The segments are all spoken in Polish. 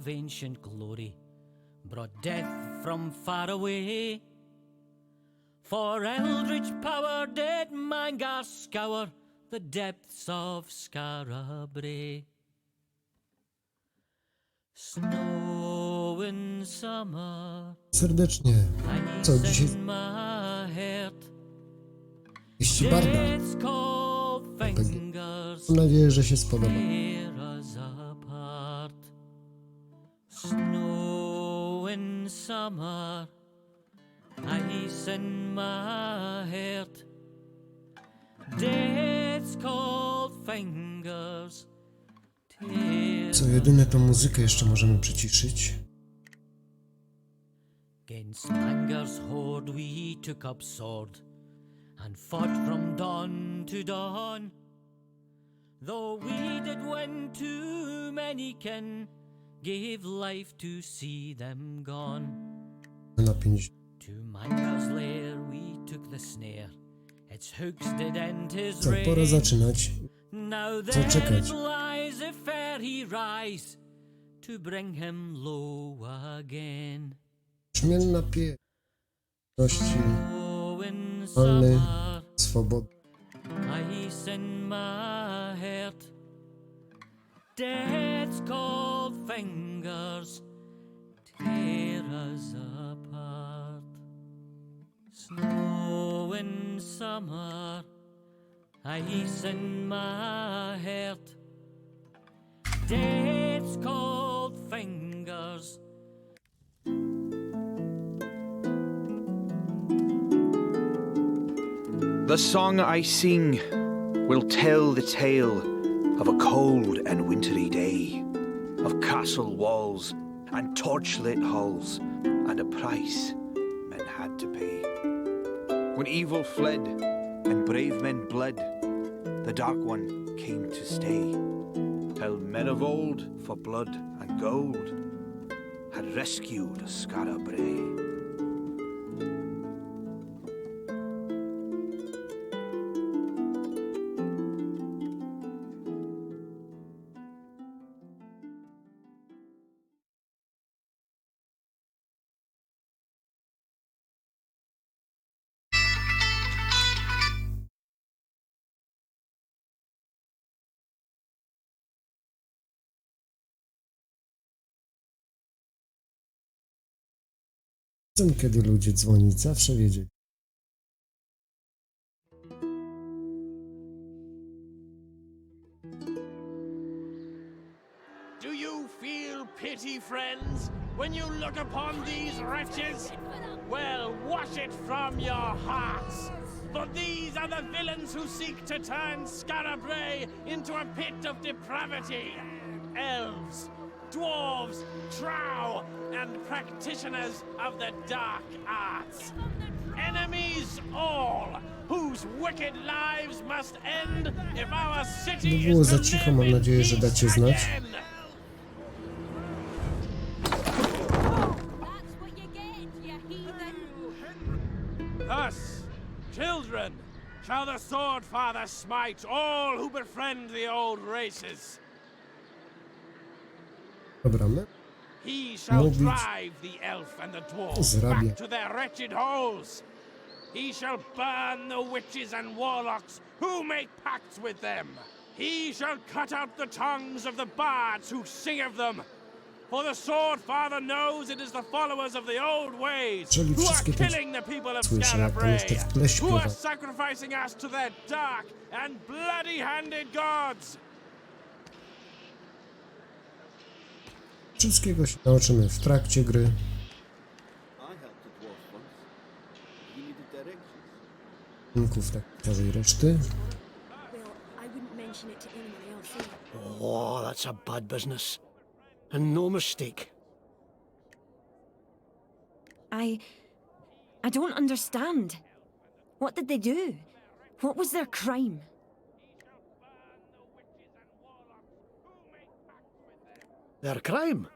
of ancient glory brought death from far away. For eldritch power did Mangar scour the depths of Scarabray. Snow in summer, Serdecznie. Co dzisiaj? in my heart, Jeśli Barda. death's cold fingers Mam nadzieję, że się spodoba. tear us apart. Snow in summer, ice in my heart, death's cold fingers tear. Co jedyne, tą muzykę jeszcze możemy przyciszyć. Against Mangar's horde we took up sword and fought from dawn to dawn. Though we did win too many kin, gave life to see them gone. Na 5. To Mangar's lair we took the snare, its hooks did end his Co, pora reign. zaczynać. Now Co there czekać? lies if fair he rise, to bring him low again. Brzmienna piękności, Oh, in wolny, summer, swobodny. ice in my heart, death's cold fingers tear us apart. Snow in summer, ice in my heart, death's cold fingers. The song I sing will tell the tale of a cold and wintry day, of castle walls and torchlit halls, and a price men had to pay. When evil fled and brave men bled, the Dark One came to stay, till men of old for blood and gold had rescued Scarabray. Kiedy ludzie dzwonić, zawsze wiedzieć. Do you feel pity, friends, when you look upon these wretches? Well, wash it from your hearts. For these are the villains who seek to turn Scarabray into a pit of depravity. Elves, dwarves, drow, and practitioners of the dark arts. Enemies all, whose wicked lives must end if our city Nie było is za to cicho, live mam in nadzieję, że peace dacie znać. again. That's what you get, you heathen. Thus, children, shall the Sword Father smite all who befriend the old races. Dobra, my He shall Mówić drive the elf and the dwarf zrabie. back to their wretched holes. He shall burn the witches and warlocks who make pacts with them. He shall cut out the tongues of the bards who sing of them. For the Sword Father knows it is the followers of the old ways Czyli who are wszystkie te killing the people of słyszę, jak tam jeszcze Scarabray, w tle who are śpiewa. sacrificing us to their dark and bloody-handed gods. Wszystkiego się nauczymy w trakcie gry. I helped a dwarf once. He needed directions. Linków tak całej reszty. Well, I wouldn't mention it to anyone else either. Oh, that's a bad business. And no mistake. I don't understand. What did they do? What was their crime? Their crime?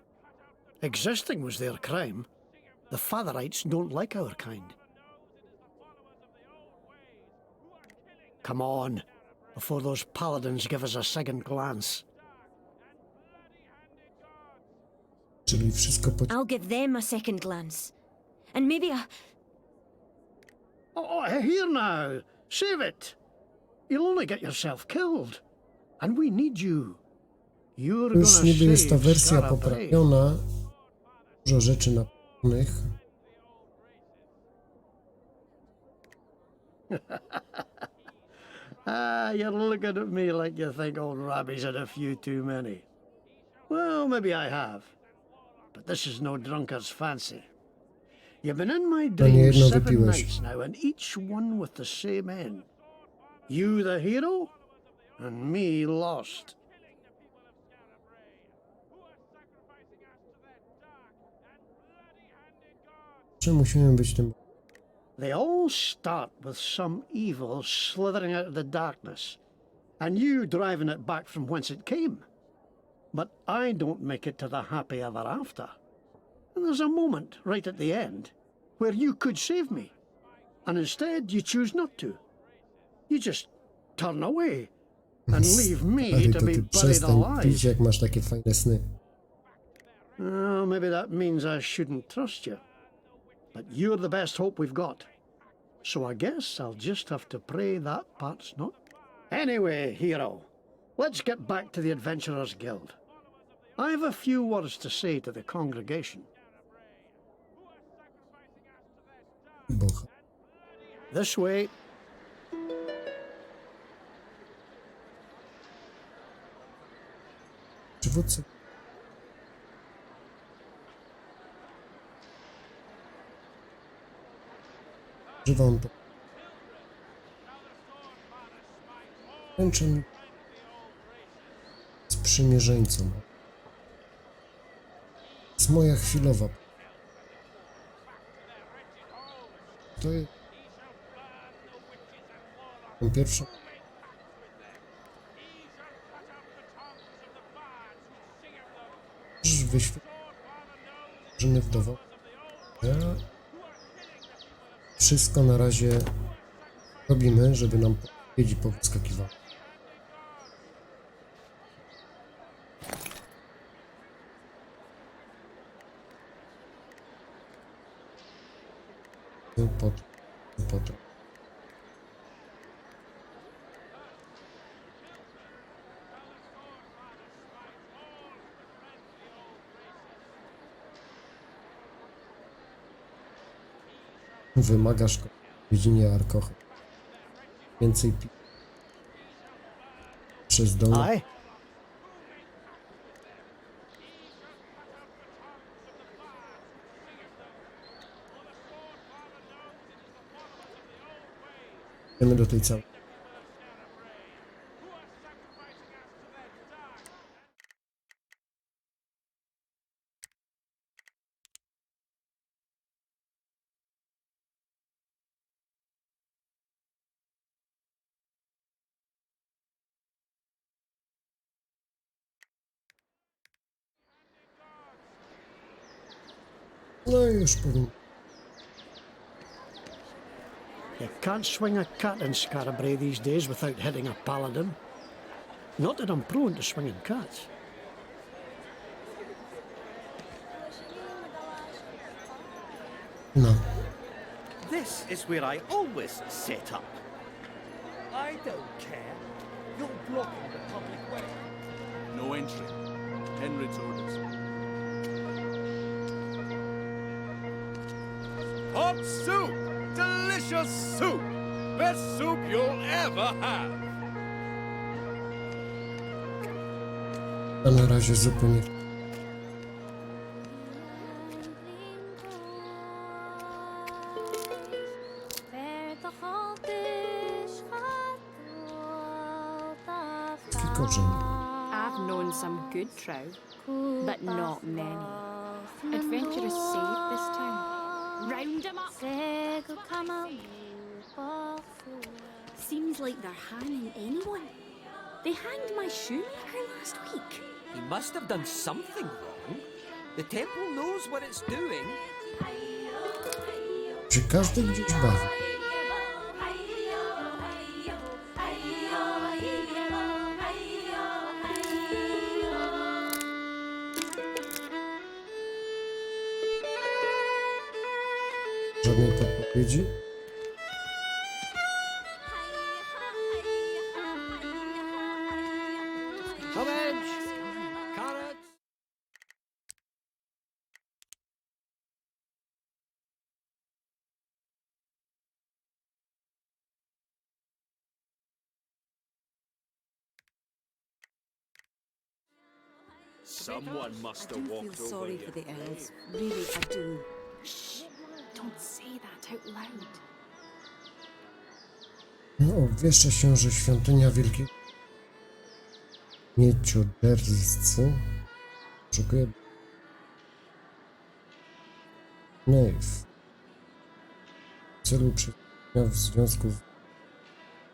Existing was their crime. The Fatherites don't like our kind. Come on, before those paladins give us a second glance. Czyli wszystko po... I'll give them a second glance. And maybe a... Oh, here now. Save it. You'll only get yourself killed. And we need you. You're Już gonna niby jest ta save wersja Scarabray. poprawiona. Dużo rzeczy naprawionych. You're looking at me like you think old Robbie's had a few too many. Well, maybe I have. But this is no drunkard's fancy. You've been in my nie dreams jedno 7 wypiłeś. nights now, and each one with the same end. You the hero, and me lost. Czy musimy być tym... They all start with some evil slithering out of the darkness, and you driving it back from whence it came. But I don't make it to the happy ever after. And there's a moment right at the end where you could save me, and instead you choose not to. You just turn away and leave me Stary, to to be ty buried przestań alive. pić, jak masz takie fajne sny. Well, maybe that means I shouldn't trust you. But you're the best hope we've got. So I guess I'll just have to pray that part's not. Anyway, hero, let's get back to the Adventurers Guild. I have a few words to say to the congregation. Boch. This way. Przywódcy. Używa on to. Ręczę sprzymierzeńcom. Jest moja chwilowa. To jest... Pierwsza. Wyświetlony wdowa. Ja... Wszystko na razie robimy, żeby nam podpowiedzi powyskakiwały. Potem. Wymagasz w dziedzinie alkohol. Więcej przez dom. Aye. Idziemy do tej całej. No i już powiem. You can't swing a cat in Scarabray these days without hitting a paladin. Not that I'm prone to swinging cats. No. This is where I always set up. I don't care. You're blocking the public way. No entry. Henry's orders. Hot soup! Delicious soup! Best soup you'll ever have! A na razie zupełnie. Korzeń. I've known some good trout, but not many. Adventurers saved this town. Round 'em up! Seems like they're hanging anyone. They hanged my shoemaker last week. He must have done something wrong. The temple knows what it's doing. Czy każdy gdzieś bawi? żadnej podpowiedzi. Someone must have walked over Sorry here. for the elves. Really, I do. Shh! Don't say that out loud. Obwieszcza się, że świątynia wielkiego mieciodercy szukuje Napiwki w celu przeciwdziałania w związku z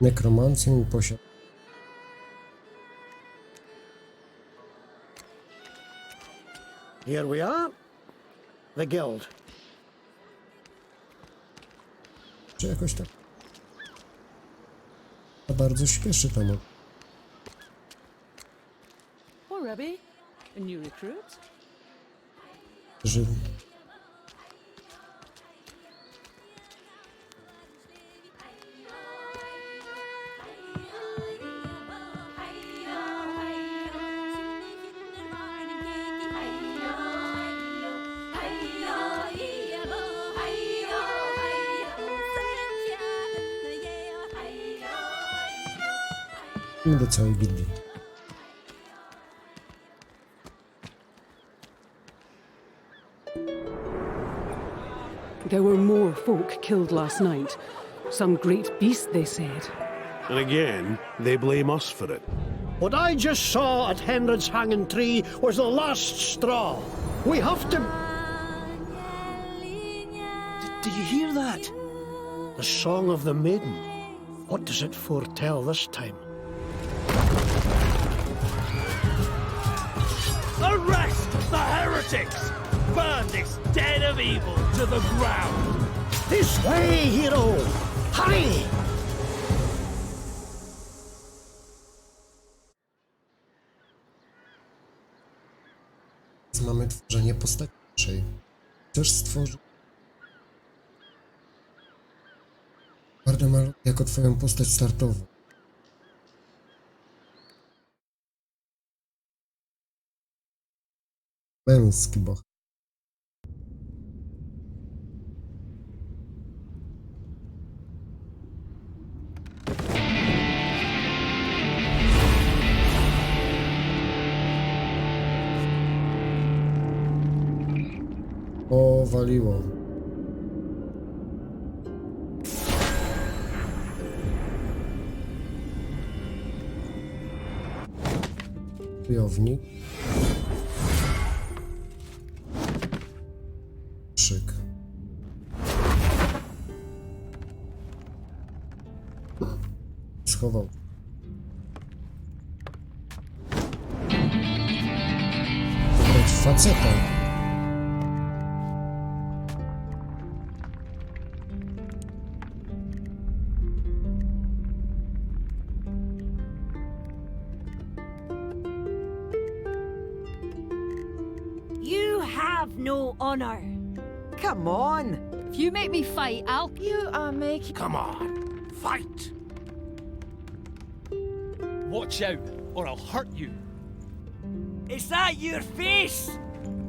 nekromancją i posiadaniem. Here we are. The guild. Czy jakoś tak bardzo śpieszy tam. Already? A new recruit? Że do całej gildii. There were more folk killed last night. Some great beast, they said. And again, they blame us for it. What I just saw at Henrod's hanging tree was the last straw. We have to... Do you hear that? The song of the maiden. What does it foretell this time? Arrest the heretics! Burn this den of evil to the ground! This way, hero! Hurry! Mamy tworzenie postaci naszej. Chcesz stworzyć Bardem jako twoją postać startową. Męski bohater. Powaliło. Wojownik. Szyk. Schował. Wybrać faceta. You have no honor. Come on! If you make me fight, I'll... You are making... Come on, fight! Watch out, or I'll hurt you. Is that your face?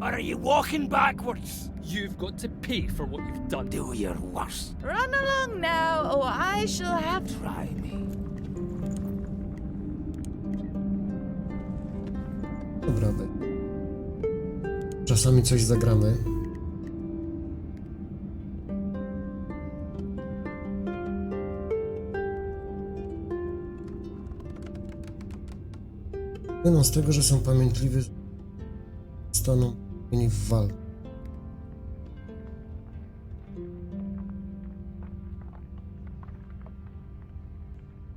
Or are you walking backwards? You've got to pay for what you've done. Do your worst. Run along now, or I shall have... Try me. Dobra, czasami coś zagramy. Płyną z tego, że są pamiętliwi, staną w walce.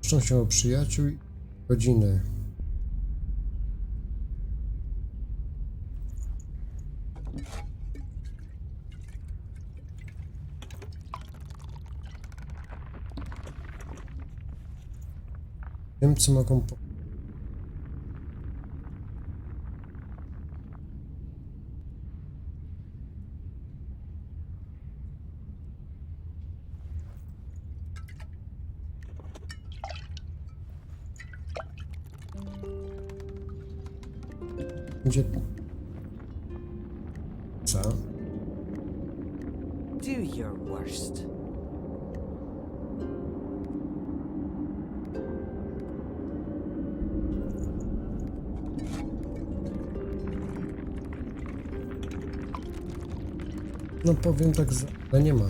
Troszczą się o przyjaciół i rodzinę. Wiem, co mogą Będzie... Co? Do your worst. No powiem tak, ale nie ma.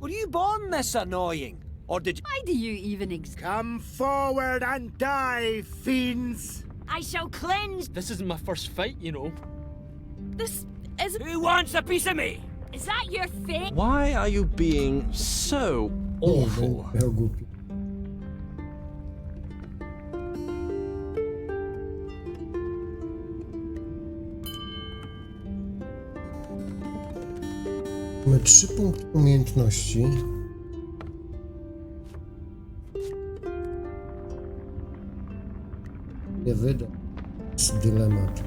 Were you born this annoying? Or did Why do you even exist? Come forward and die, fiends! I shall cleanse. This isn't my first fight, you know. This is. Who wants a piece of me? Is that your fate? Why are you being so awful? Miał głupi. Mamy 3 punkty umiejętności. Nie wyda. Jest dylemat.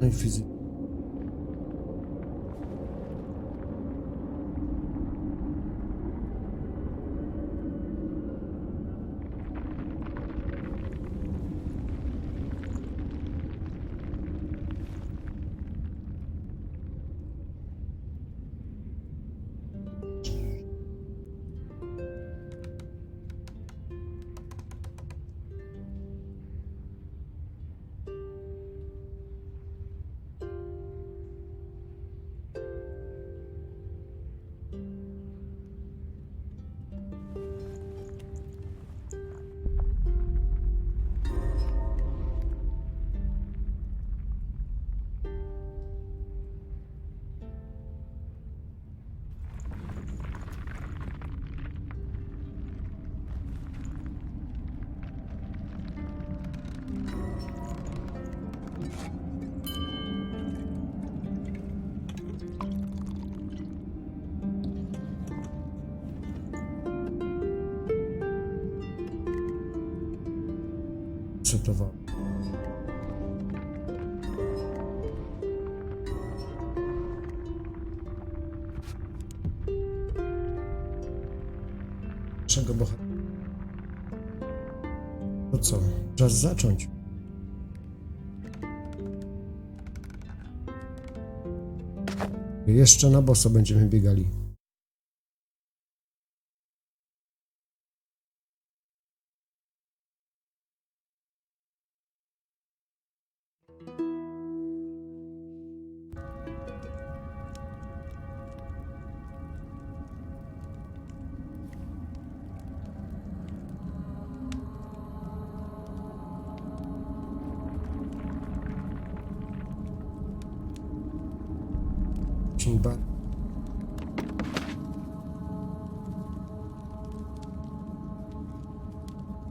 No i fizyka. Cytował. Czego bohatera? To co? Czas zacząć. Jeszcze na boso będziemy biegali.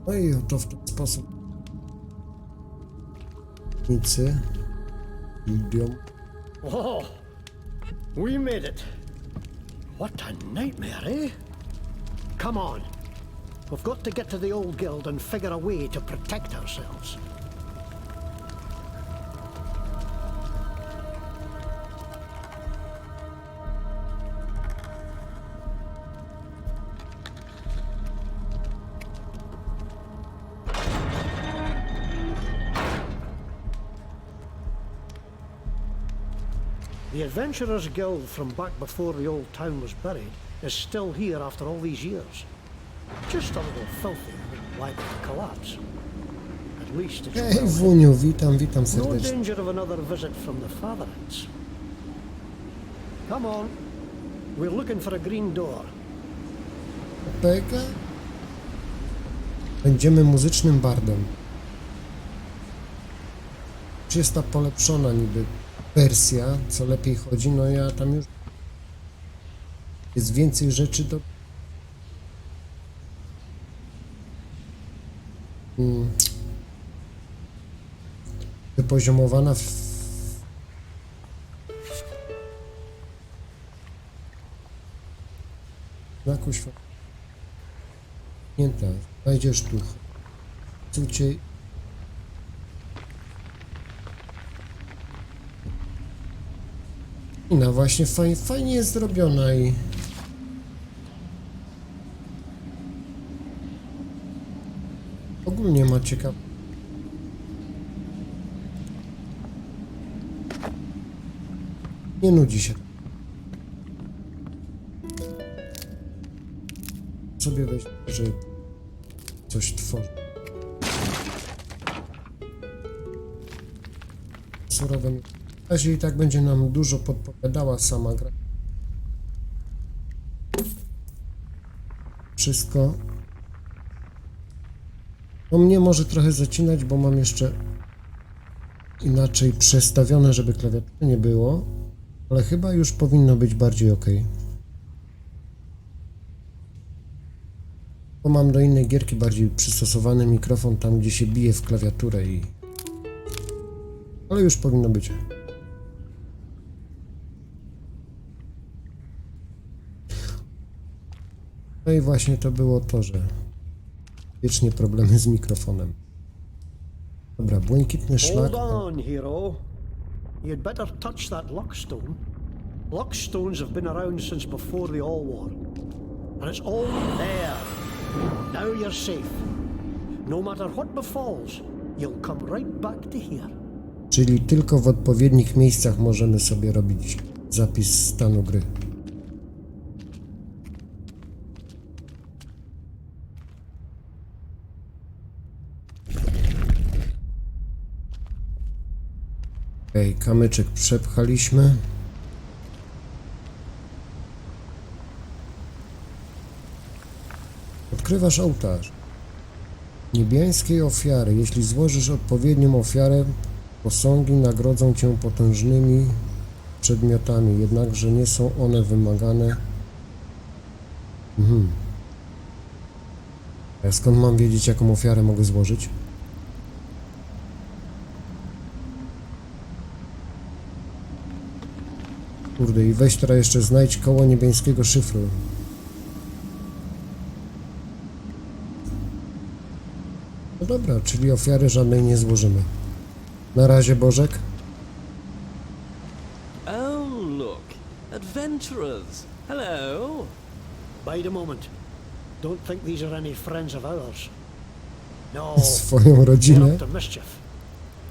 No i oto w ten sposób nicy idiom. Oh, we made it. What a nightmare, eh? Come on. We've got to get to the old guild and figure a way to protect ourselves. The Adventurers Guild from back before the old town was buried is still here after all these years. Just a little filthy, liable to collapse. At least it's Hej, well Wuniu, witam no serdecznie. danger of another visit from the fatherets. Come on. We're looking for a green door. Pega. Będziemy muzycznym bardem. Czy jest ta polepszona niby wersja, co lepiej chodzi? No ja tam już... Jest więcej rzeczy do... Wypoziomowana w... Znaku światła. Nie tak. Znajdziesz tu. Cucie. I no właśnie fajnie jest zrobiona i... Ogólnie ma ciekawe. Nie nudzi się. Sobie weź, że coś tworzy. Surowe. W razie i tak będzie nam dużo podpowiadała sama gra. Wszystko. No mnie może trochę zacinać, bo mam jeszcze inaczej przestawione, żeby klawiatury nie było, ale chyba już powinno być bardziej ok. Bo mam do innej gierki bardziej przystosowany mikrofon tam, gdzie się bije w klawiaturę i... Ale już powinno być. No i właśnie to było to, że wiecznie problemy z mikrofonem. Dobra, błękitny szlak. Hold on, hero. You'd better touch that luckstone. Luckstones have been around since before the All War. And it's all there. Now you're safe. No matter what befalls, you'll come right back to here. Czyli tylko w odpowiednich miejscach możemy sobie robić zapis stanu gry. Okej, kamyczek przepchaliśmy. Odkrywasz ołtarz niebiańskiej ofiary. Jeśli złożysz odpowiednią ofiarę, posągi nagrodzą cię potężnymi przedmiotami, jednakże nie są one wymagane. A skąd mam wiedzieć, jaką ofiarę mogę złożyć? Kurde, i weź teraz jeszcze znajdź koło niebiańskiego szyfru. No dobra, czyli ofiary żadnej nie złożymy. Na razie, Bożek. Oh, look. Adventurers. Hello. Wait a moment. Don't think these are any friends of ours. No. Swoją They're rodzinę. up to mischief.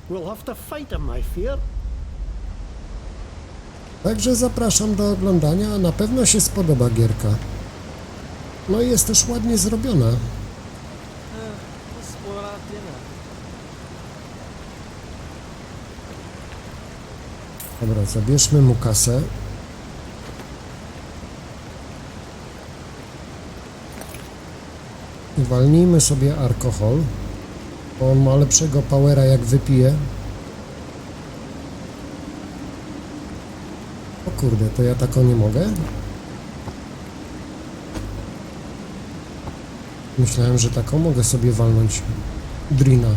We'll have to fight them, I fear. Także zapraszam do oglądania, a na pewno się spodoba gierka. No i jest też ładnie zrobiona. Dobra, zabierzmy mu kasę. Walnijmy sobie alkohol, bo on ma lepszego powera, jak wypije. O kurde, to ja tako nie mogę? Myślałem, że taką mogę sobie walnąć drina.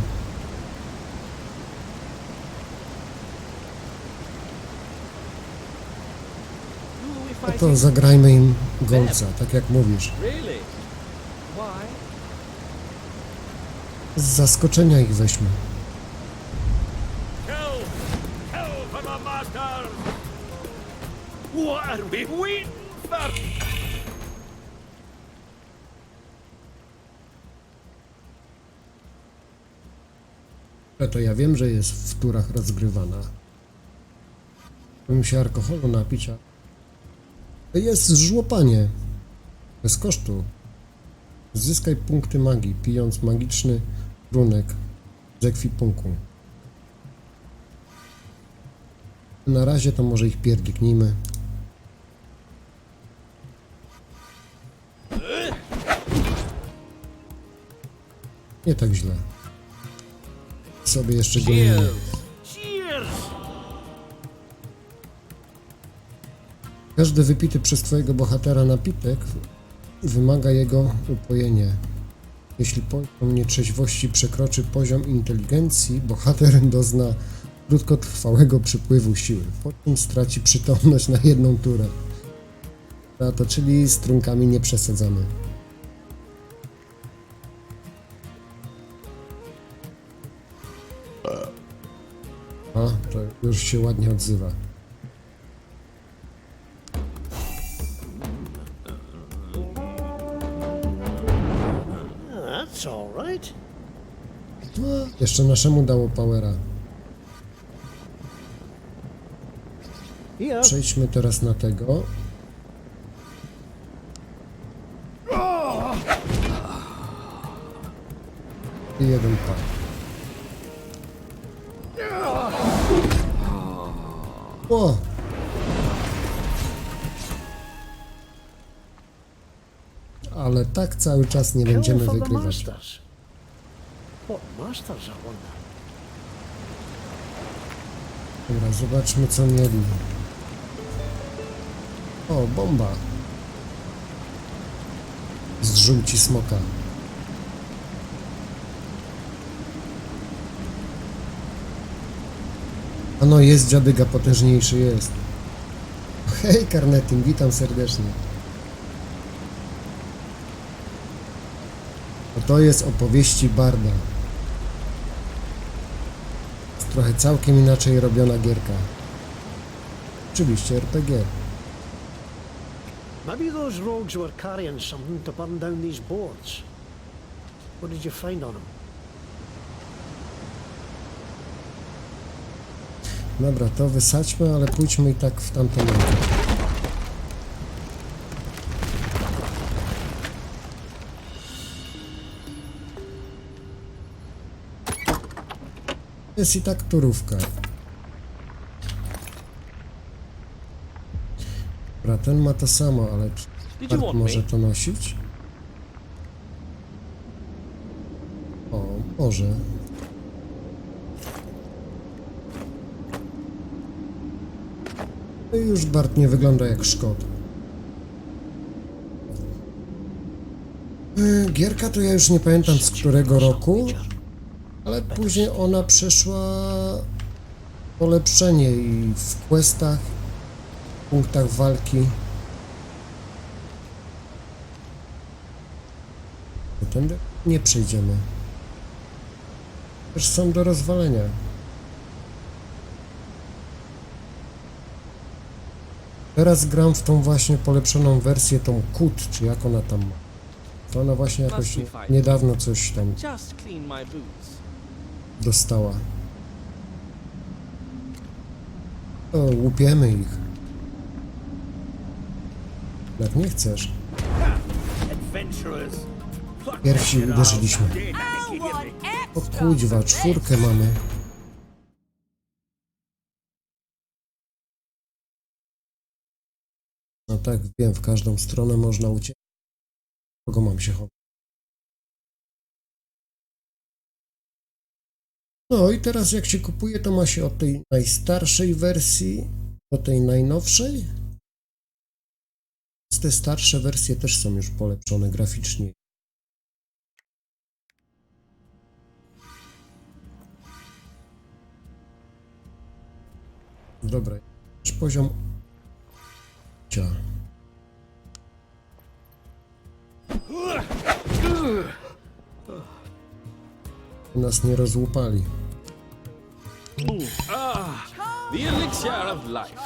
No to zagrajmy im golca, tak jak mówisz. Z zaskoczenia ich weźmy. What are we waiting for? To ja wiem, że jest w turach rozgrywana. Bym się alkoholu napić, a... To jest żłopanie. Bez kosztu. Zyskaj punkty magii, pijąc magiczny trunek z ekwipunku. Na razie to może ich pierdyknijmy. Nie tak źle. Sobie jeszcze gonimy. Każdy wypity przez twojego bohatera napitek wymaga jego upojenia. Jeśli poziom nietrzeźwości przekroczy poziom inteligencji, bohater dozna krótkotrwałego przypływu siły. Potem straci przytomność na jedną turę. A to czyli z trunkami nie przesadzamy. A, to już się ładnie odzywa. That's all right. No, jeszcze naszemu dało powera. Przejdźmy teraz na tego. I jeden par. O! Ale tak cały czas nie będziemy wygrywać. Dobra, zobaczmy co mieli. O, bomba. Zrzuci smoka. Ano jest dziadyga, potężniejszy jest. Hej Karnetin, witam serdecznie. To jest opowieści Barda. Jest trochę całkiem inaczej robiona gierka. Oczywiście RPG. Maybe those rogues were carrying something to burn down these boards. What did you find on them? Dobra, to wysadźmy, ale pójdźmy i tak w tamtą rękę. Jest i tak turówka. Dobra, ten ma to samo, ale czy Bard może to nosić? O, może. No i już Bard nie wygląda jak Szkot. Gierka to ja już nie pamiętam z którego roku, ale później ona przeszła polepszenie i w questach, w punktach walki. Tędy nie przejdziemy. Też są do rozwalenia. Teraz gram w tą właśnie polepszoną wersję, tą KUT, czy jak ona tam ma. To ona właśnie jakoś niedawno coś tam dostała. O, łupiemy ich. Jak nie chcesz. Pierwsi uderzyliśmy. O kuźwa, 4 mamy. No tak, wiem, w każdą stronę można uciekać. Kogo mam się chować? No i teraz jak się kupuje, to ma się od tej najstarszej wersji do tej najnowszej. Te starsze wersje też są już polepszone graficznie. Dobra, już poziom nas nie rozłupali. The elixir of life.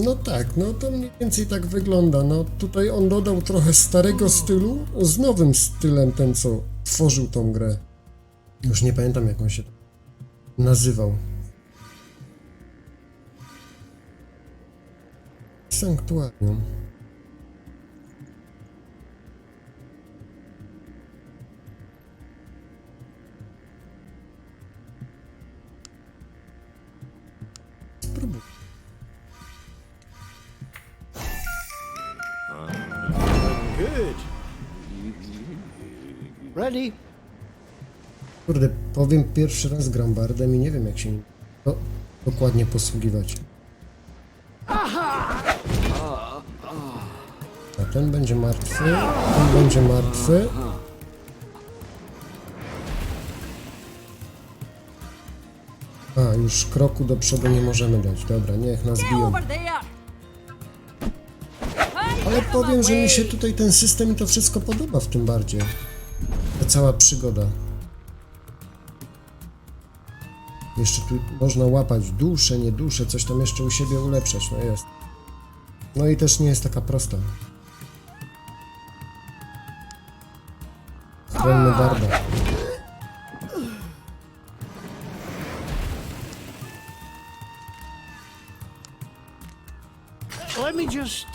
No tak, no to mniej więcej tak wygląda. No tutaj on dodał trochę starego stylu z nowym stylem, ten co tworzył tą grę. Już nie pamiętam jak on się nazywał. Sanktuarium. Spróbuj. Good. Ready? Kurde, powiem, pierwszy raz gram Bardem i nie wiem jak się nim dokładnie posługiwać. A ten będzie martwy, ten będzie martwy. A, już kroku do przodu nie możemy dać. Dobra, niech nas biją. Ale powiem, że mi się tutaj ten system i to wszystko podoba w tym bardzie. Ta cała przygoda. Jeszcze tu można łapać dusze, nie dusze, coś tam jeszcze u siebie ulepszać, no jest. No i też nie jest taka prosta. Chronmy barda. Let me just...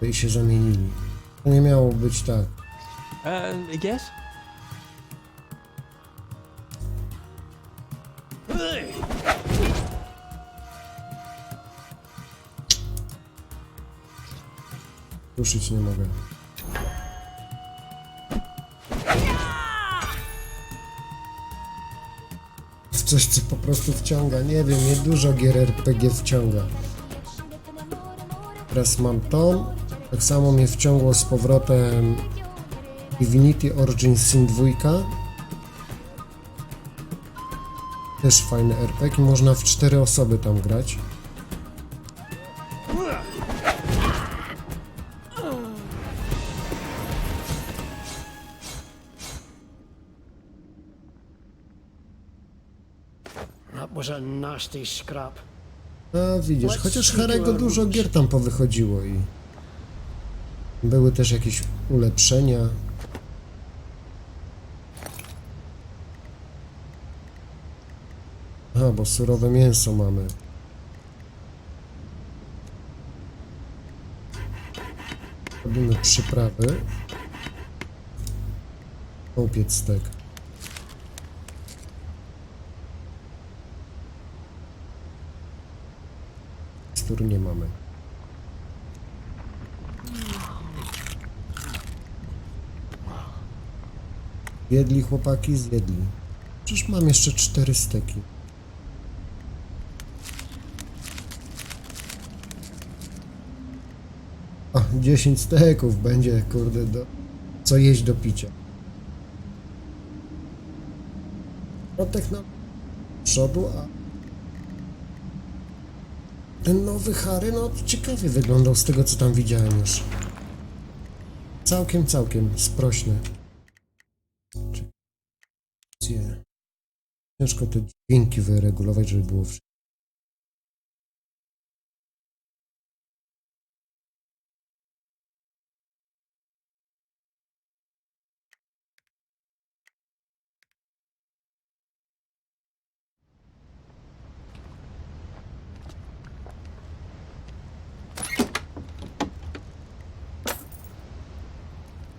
I się zamienili. To nie miało być tak. Yes? Ruszyć nie mogę. W coś, co po prostu wciąga. Nie wiem, nie dużo gier RPG wciąga. Teraz mam to. Tak samo mnie wciągło z powrotem Divinity Origin Sin 2. Też fajny RPG. Można w 4 osoby tam grać. That was a nasty scrap. A widzisz, chociaż Harego dużo gier tam powychodziło i były też jakieś ulepszenia. Aha, bo surowe mięso mamy. Robimy przyprawy. Upiec stek. Który nie mamy. Zjedli chłopaki, zjedli. Przecież mam jeszcze 4 steki. A, 10 steków będzie, kurde, co jeść do picia. No tak na przodu, a ten nowy Harry, no ciekawie wyglądał z tego, co tam widziałem już. Całkiem sprośny. Ciężko te dźwięki wyregulować, żeby było wszystko.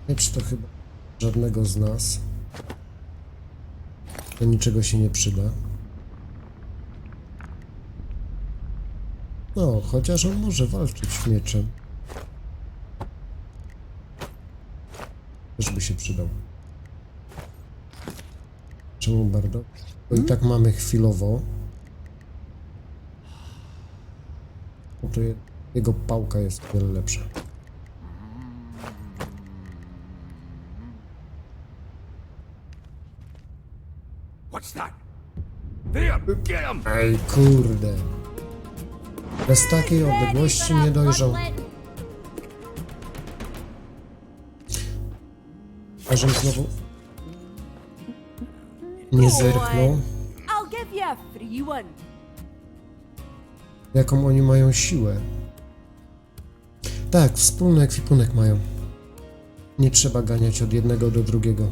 Miecz to chyba żadnego z nas. Do niczego się nie przyda. No, chociaż on może walczyć mieczem. Też by się przydał. Czemu bardzo? Bo i tak mamy chwilowo. No to jego pałka jest o wiele lepsza. Ej, kurde. Bez takiej odległości nie dojrzał. A żebym znowu nie zerknął. Jaką oni mają siłę. Tak, wspólny ekwipunek mają. Nie trzeba ganiać od jednego do drugiego.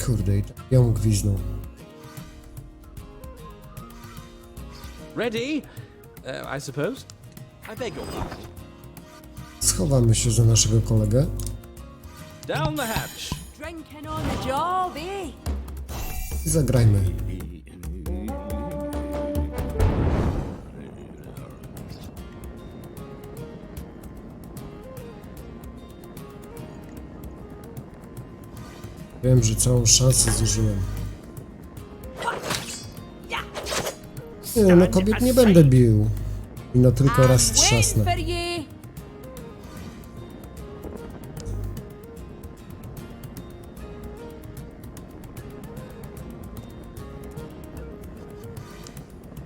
Kurde, ją gwiznął. Ready? I suppose. I beg your pardon. Schowamy się za naszego kolegę. Down the hatch. Drinking on the job, eh? I zagrajmy. Wiem, że całą szansę zużyłem. Nie, no kobiet nie będę bił. I no tylko raz trzasnę.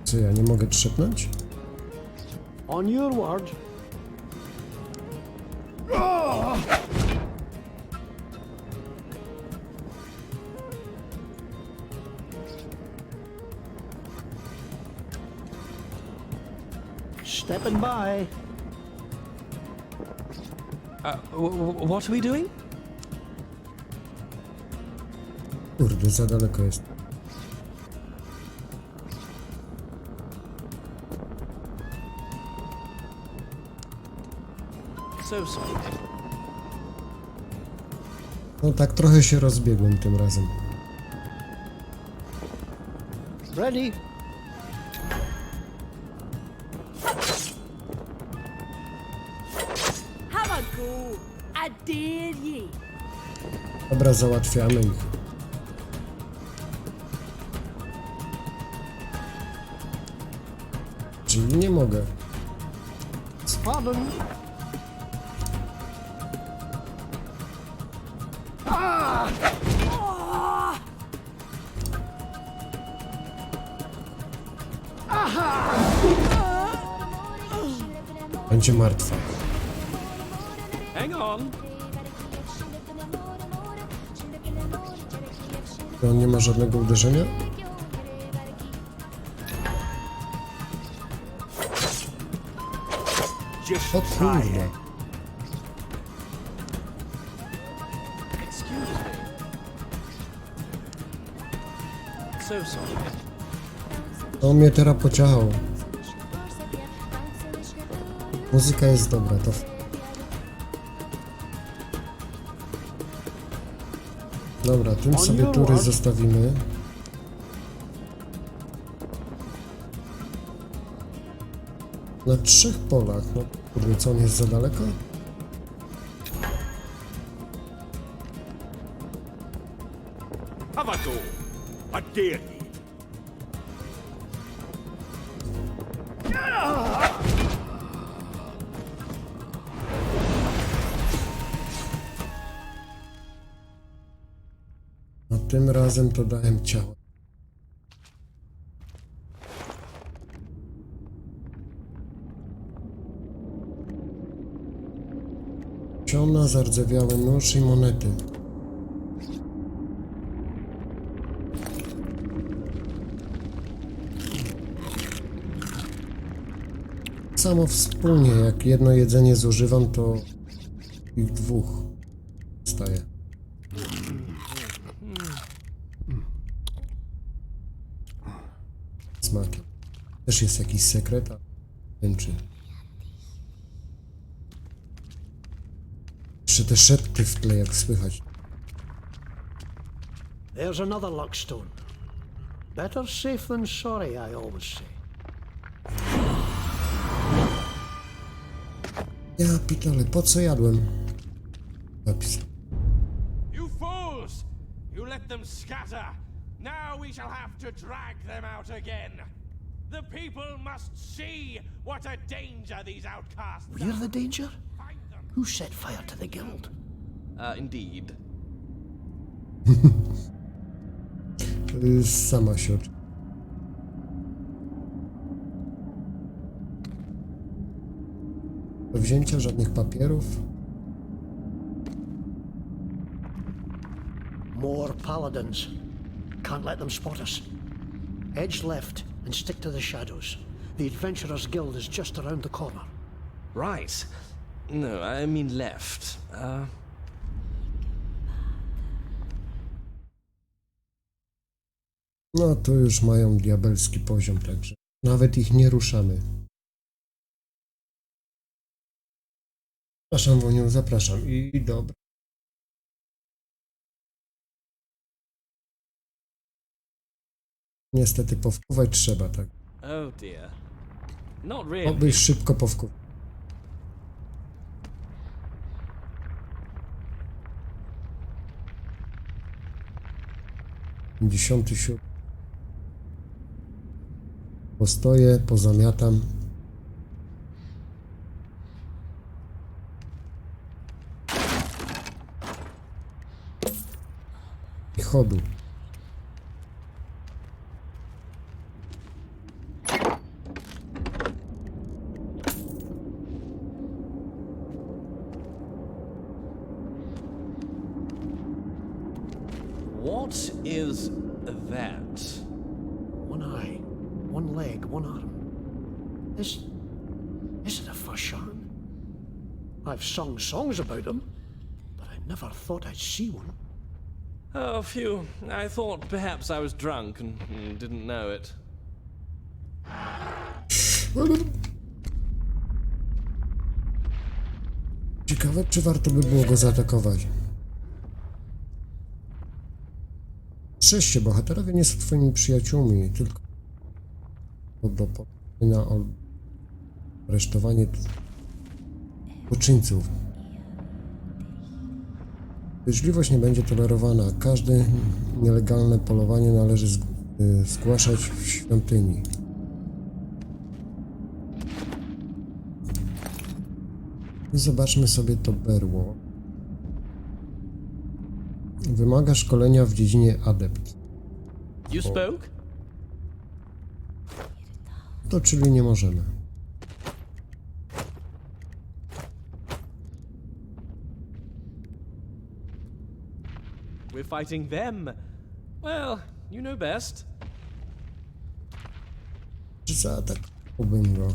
Co, ja nie mogę trzepnąć? On your word. Stepping by. What are we doing? Kurde, za daleko jest. So sorry. No tak trochę się rozbiegłem tym razem. Ready? Have a go. I dare ye. Dobra, załatwiamy ich. Czyli nie mogę. Pardon. Będzie martwa. Hang on. On nie ma żadnego uderzenia? O kurde. So sorry. On mnie teraz pociachał. Muzyka jest dobra, to... Dobra, tym sobie tury zostawimy. Na 3 polach, no kurde, co on jest za daleko? Have a go. I dare ye. No tym razem to dałem ciało. Ciona, zardzewiały nóż i monety. Samo wspólnie, jak jedno jedzenie zużywam, to ich 2 staje. Smakiem. Też jest jakiś sekret, a nie wiem czy... Jeszcze te szepty w tle, jak słychać. There's another luck stone. Better safe than sorry, I always say. Ja pitole, po co jadłem? Napis. You fools! You let them scatter. Now we shall have to drag them out again. The people must see what a danger these outcasts are. We're the danger? Who set fire to the guild? Indeed. Sama się Do wzięcia żadnych papierów. More paladins. Can't let them spot us. Edge left and stick to the shadows. The Adventurers Guild is just around the corner. Right. No, I mean left. No to już mają diabelski poziom, także nawet ich nie ruszamy. Zapraszam, Woniu, zapraszam. I dobra. Niestety powpływać trzeba, tak. Oh dear. Not really. Obyś szybko powpływał. Dziesiąty siódmy. Postoję, pozamiatam. I chodu. What is that? One eye, one leg, one arm. Is it a Fashan? I've sung songs about them, but I never thought I'd see one. Oh, phew. I thought perhaps I was drunk and didn't know it. Ciekawe, czy warto by było go zaatakować. Strzeż się, bohaterowie nie są twoimi przyjaciółmi, tylko na aresztowanie złoczyńców. Życzliwość nie będzie tolerowana. Każde nielegalne polowanie należy zgłaszać w świątyni. Zobaczmy sobie to berło. Wymaga szkolenia w dziedzinie adept. You spoke? To czyli nie możemy. We're fighting them. Well, you know best. Zaatakowałbym go.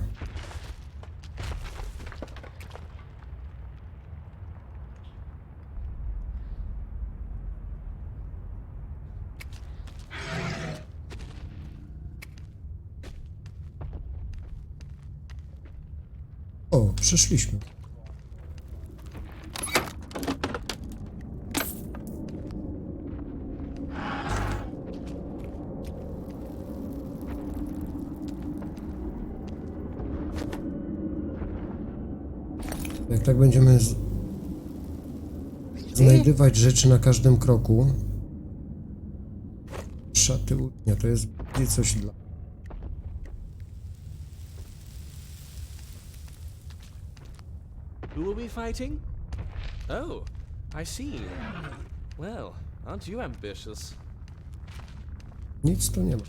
O, przyszliśmy. Jak tak będziemy znajdywać rzeczy na każdym kroku. Szaty łudnia, to jest bardziej coś dla... Who are we fighting? Oh, I see. Well, aren't you ambitious? Nic tu nie ma.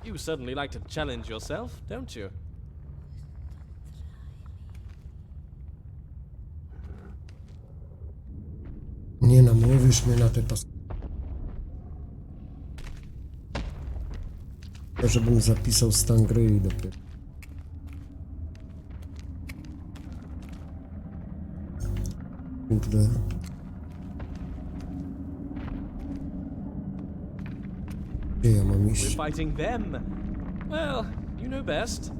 You certainly like to challenge yourself, don't you? Nie namówisz mnie na te pas... Żebym zapisał stan gry i dopiero. Kurde. Gdzie ja mam iść? We're fighting them. Well, you know best.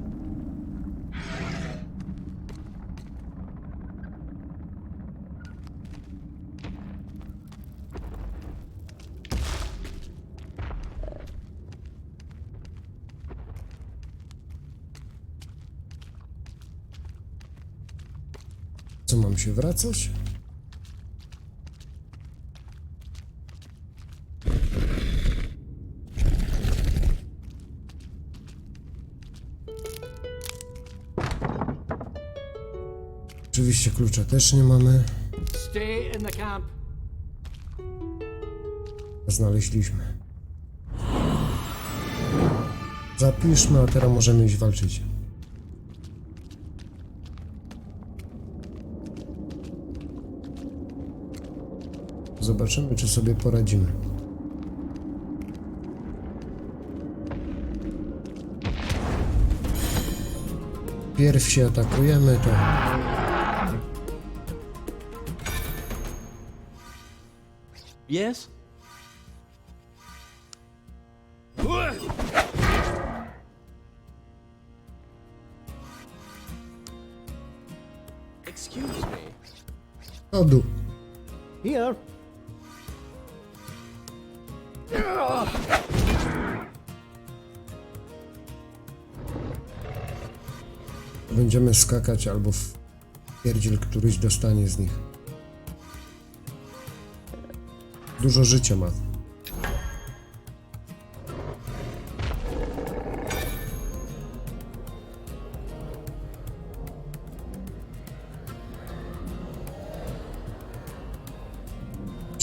Co, mam się wracać? Oczywiście klucza też nie mamy. Stay in the camp. Znaleźliśmy. Zapiszmy, a teraz możemy iść walczyć. Zobaczymy, czy sobie poradzimy. Pierw się atakujemy, to... Yes? Excuse me. Odu. Here. Będziemy skakać albo w pierdziel któryś dostanie z nich. Dużo życia ma.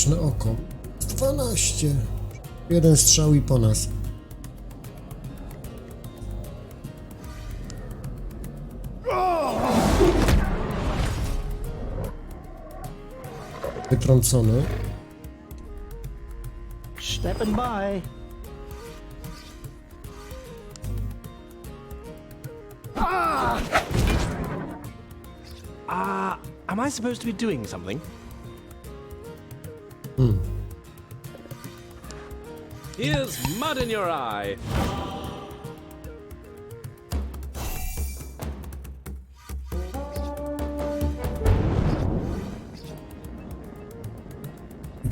Na oko. 12. Jeden strzał i po nas. Wytrącony. Stepping by. Am I supposed to be doing something? Here's mud in your eye.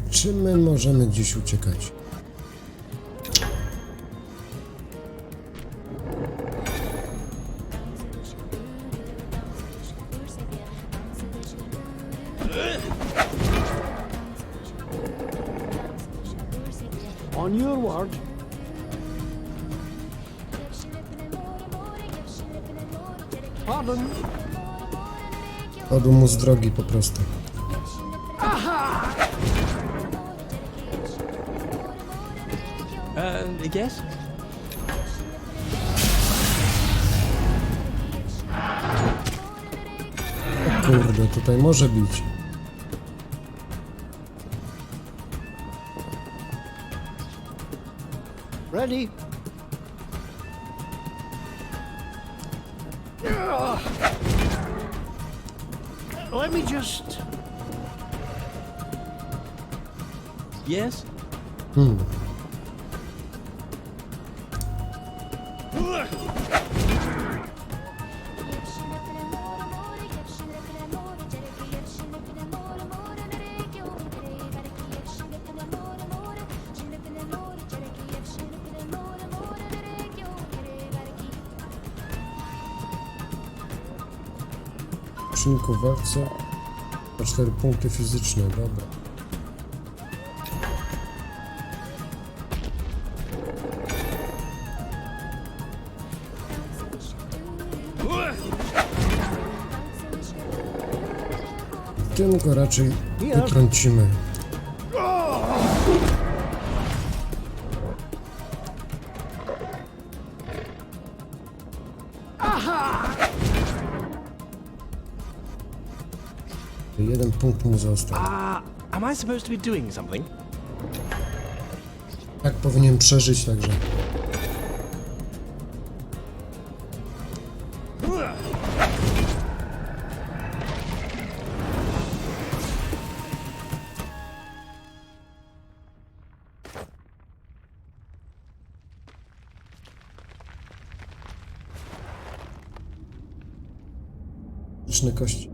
Czy my możemy gdzieś uciekać? On your word. Pardon. Padł mu z drogi po prostu. Yes? O kurde, tutaj może bić. Ready. Let me just... Yes? Przeciwniku w walce. Na 4 punkty fizyczne, dobra. Tym go raczej wytrącimy. Jeden punkt mu został. Am I supposed to be doing something? Tak powinien przeżyć także. Liczne kości.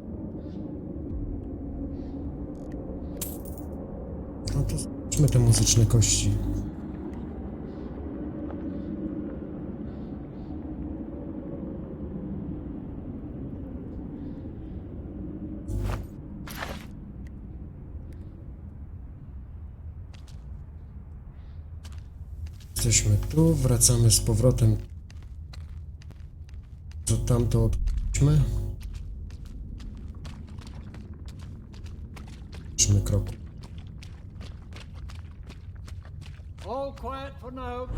No to zobaczmy te muzyczne kości. Jesteśmy tu, wracamy z powrotem. Co tamto odpuśćmy. Trzymaj kroku. All quiet for now.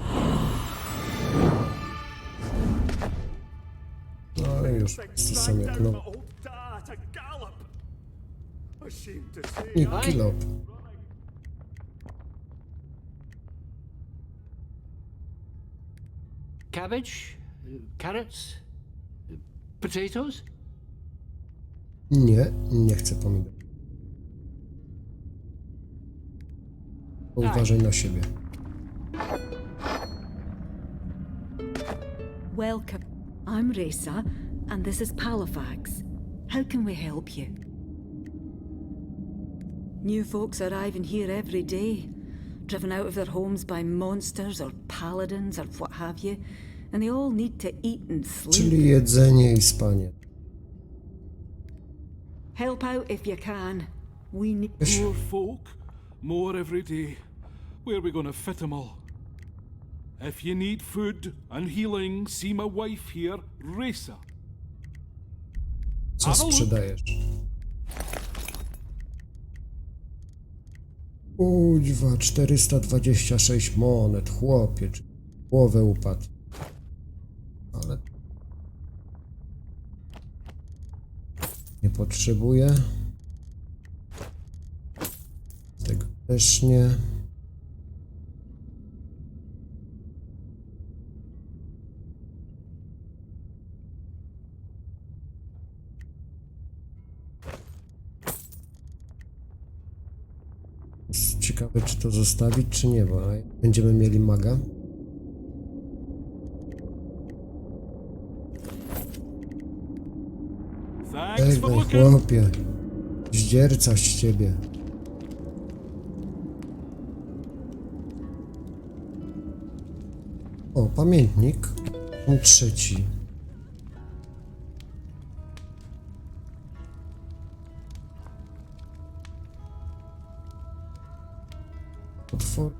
No i już to są jak nowe. I kilop. Cabbage? Carrots? Potatoes? Nie chcę pomidor. Uważaj na siebie. Welcome. I'm Resa, and this is Palafax. How can we help you? New folks arriving here every day, driven out of their homes by monsters or paladins or what have you, and they all need to eat and sleep. Czyli jedzenie i spanie. Help out if you can. We need more folk, more every day. Where are we gonna fit them all? If you need food and healing, see my wife here, Resa. Co sprzedajesz? Uźwa, 426 monet, chłopie, głowę upadł. Ale... Nie potrzebuję. Tego też nie. Ciekawe, czy to zostawić, czy nie, bo będziemy mieli maga. Ej, no chłopie, zdzierca z ciebie. O, pamiętnik. Trzeci. Potwory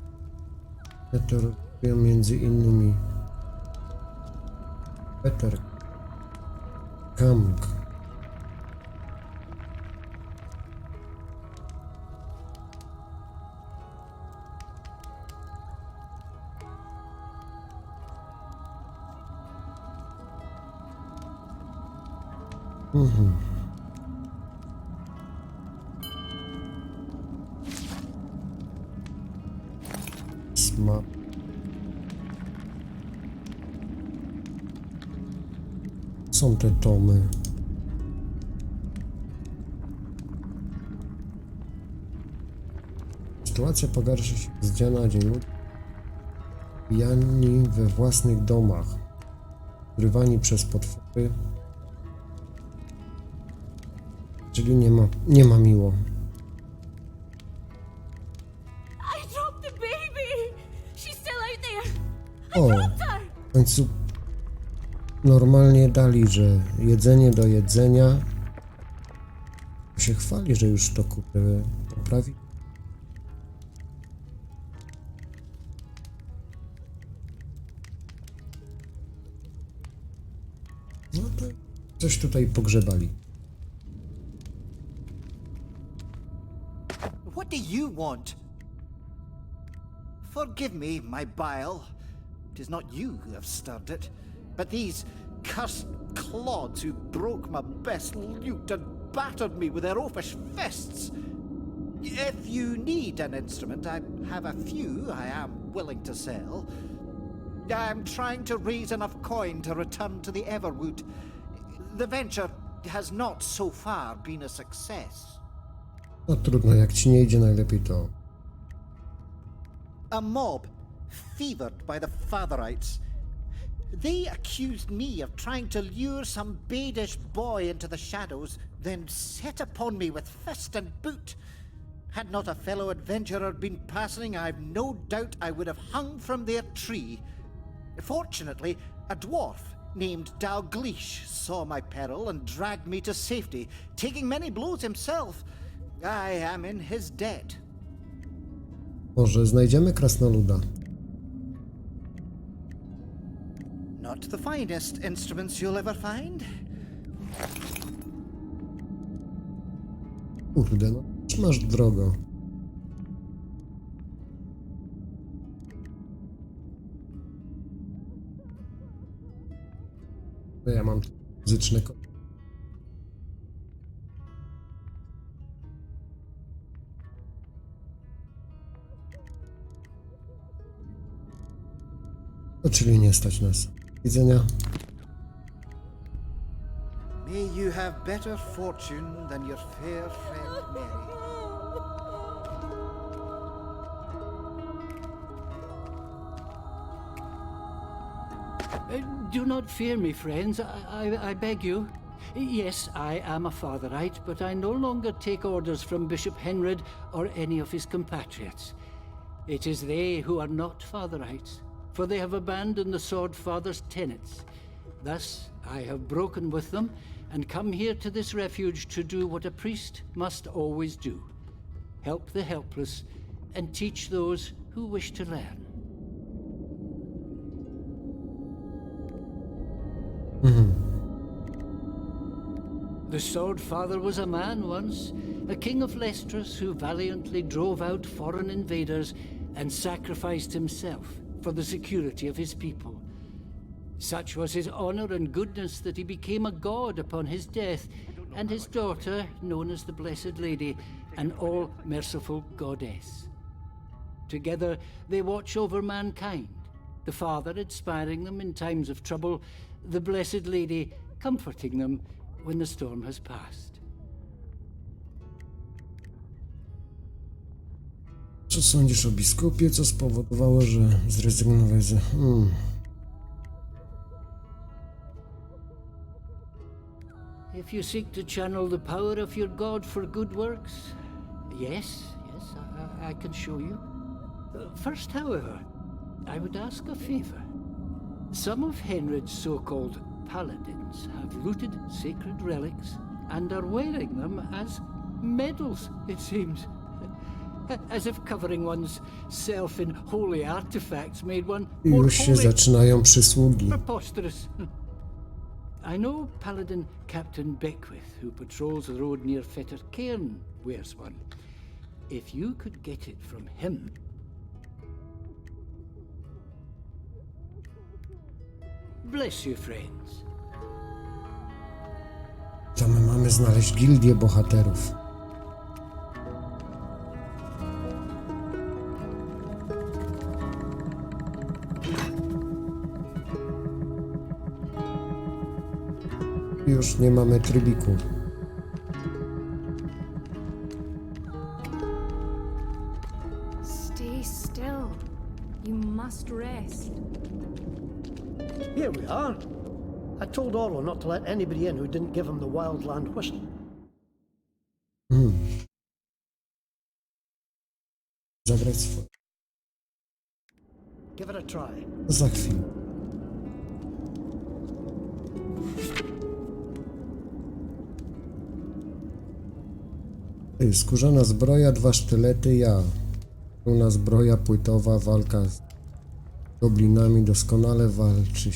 terroryzują między innymi Peter Kamk. Są te tomy. Sytuacja pogarsza się z dnia na dzień. Ludzie pijani we własnych domach, urywani przez potwory, czyli nie ma miło. O, w końcu normalnie dali, że jedzenie do jedzenia. Się chwali, że już to kupę poprawi. No to coś tutaj pogrzebali. What do you want? Forgive me, my bile. It is not you who have stirred it, but these cursed clods who broke my best lute and battered me with their oafish fists. If you need an instrument, I have a few I am willing to sell. I am trying to raise enough coin to return to the Everwood. The venture has not so far been a success. No trudno, jak ci nie idzie najlepiej to... A mob, fevered by the Fatherites. They accused me of trying to lure some badish boy into the shadows, then set upon me with fist and boot. Had not a fellow adventurer been passing, I've no doubt I would have hung from their tree. Fortunately, a dwarf named Dalgleish saw my peril and dragged me to safety, taking many blows himself. I am in his debt. Może znajdziemy krasnoluda. Not the finest instruments you'll ever find. Kurde, no masz drogo. muzyczne. To czyli nie stać nas. Widzenia. May you have better fortune than your fair friend Mary. Do not fear me, friends. I beg you. Yes, I am a fatherite, but I no longer take orders from Bishop Henred or any of his compatriots. It is they who are not fatherites, for they have abandoned the Sword Father's tenets. Thus, I have broken with them and come here to this refuge to do what a priest must always do. Help the helpless and teach those who wish to learn. The Sword Father was a man once, a king of Lestras who valiantly drove out foreign invaders and sacrificed himself for the security of his people. Such was his honor and goodness that he became a god upon his death, and his daughter, known as the Blessed Lady, an all-merciful goddess. Together they watch over mankind, the Father inspiring them in times of trouble, the Blessed Lady comforting them when the storm has passed. Co sądzisz o biskupie, co spowodowało, że zrezygnowałeś z... If you seek to channel the power of your God for good works, yes, I can show you. First, however, I would ask a favor. Some of Henred's so-called paladins have looted sacred relics and are wearing them as medals, it seems. As if covering one's self in holy artifacts made one more Już się holy. zaczynają przysługi. Preposterous. I know Paladin Captain Beckwith, who patrols the road near Fetter Cairn, wears one. If you could get it from him... Bless you, friends. To my mamy znaleźć gildię bohaterów. Już nie mamy trybiku. Stay still. You must rest. Here we are. I told Orlo not to let anybody in who didn't give him the wildland whistle. Zabrać swoje. Give it a try. Za chwilę. Skórzana zbroja, 2 sztylety, ja. Pełna zbroja płytowa, walka z goblinami, doskonale walczy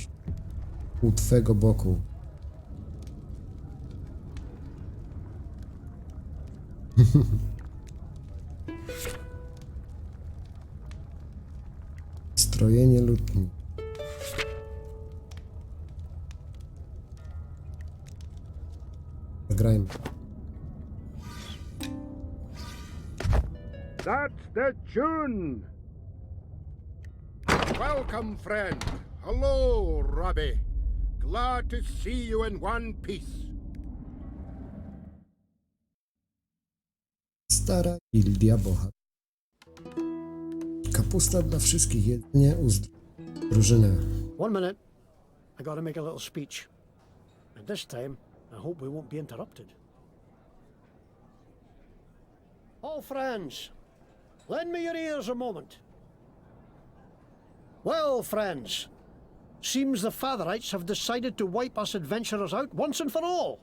u twego boku. Strojenie lutni. Zagrajmy. That's the tune! Welcome, friend. Hello, Robbie. Glad to see you in one piece. Stara gildia bohaterów. Kapusta dla wszystkich, jedynie drużynę. 1 minute. I gotta make a little speech. And this time, I hope we won't be interrupted. All friends, lend me your ears a moment. Well, friends, seems the Fatherites have decided to wipe us adventurers out once and for all.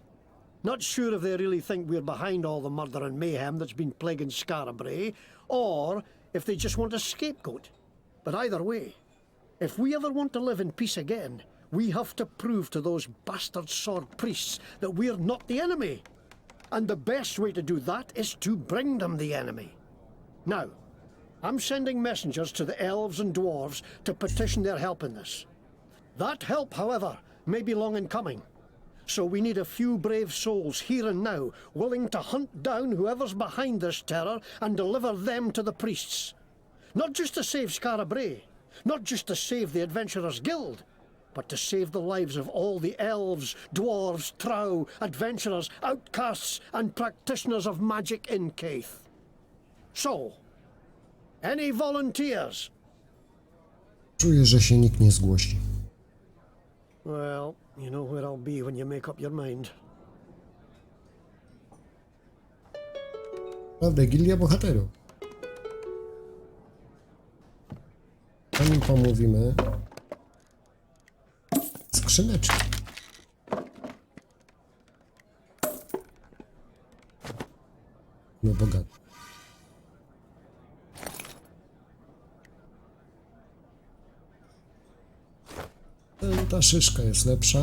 Not sure if they really think we're behind all the murder and mayhem that's been plaguing Scarabray, or if they just want a scapegoat. But either way, if we ever want to live in peace again, we have to prove to those bastard sword priests that we're not the enemy. And the best way to do that is to bring them the enemy. Now, I'm sending messengers to the elves and dwarves to petition their help in this. That help, however, may be long in coming. So we need a few brave souls here and now, willing to hunt down whoever's behind this terror and deliver them to the priests. Not just to save Scarabray, not just to save the Adventurers Guild, but to save the lives of all the elves, dwarves, trow, adventurers, outcasts, and practitioners of magic in Caith. So, any volunteers? Czuję, że się nikt nie zgłosi. Well, you know where I'll be when you make up your mind. Prawda, Gilia Bohaterów. Zanim pomówimy... Skrzyneczki. No bogaty. Ta szyszka jest lepsza.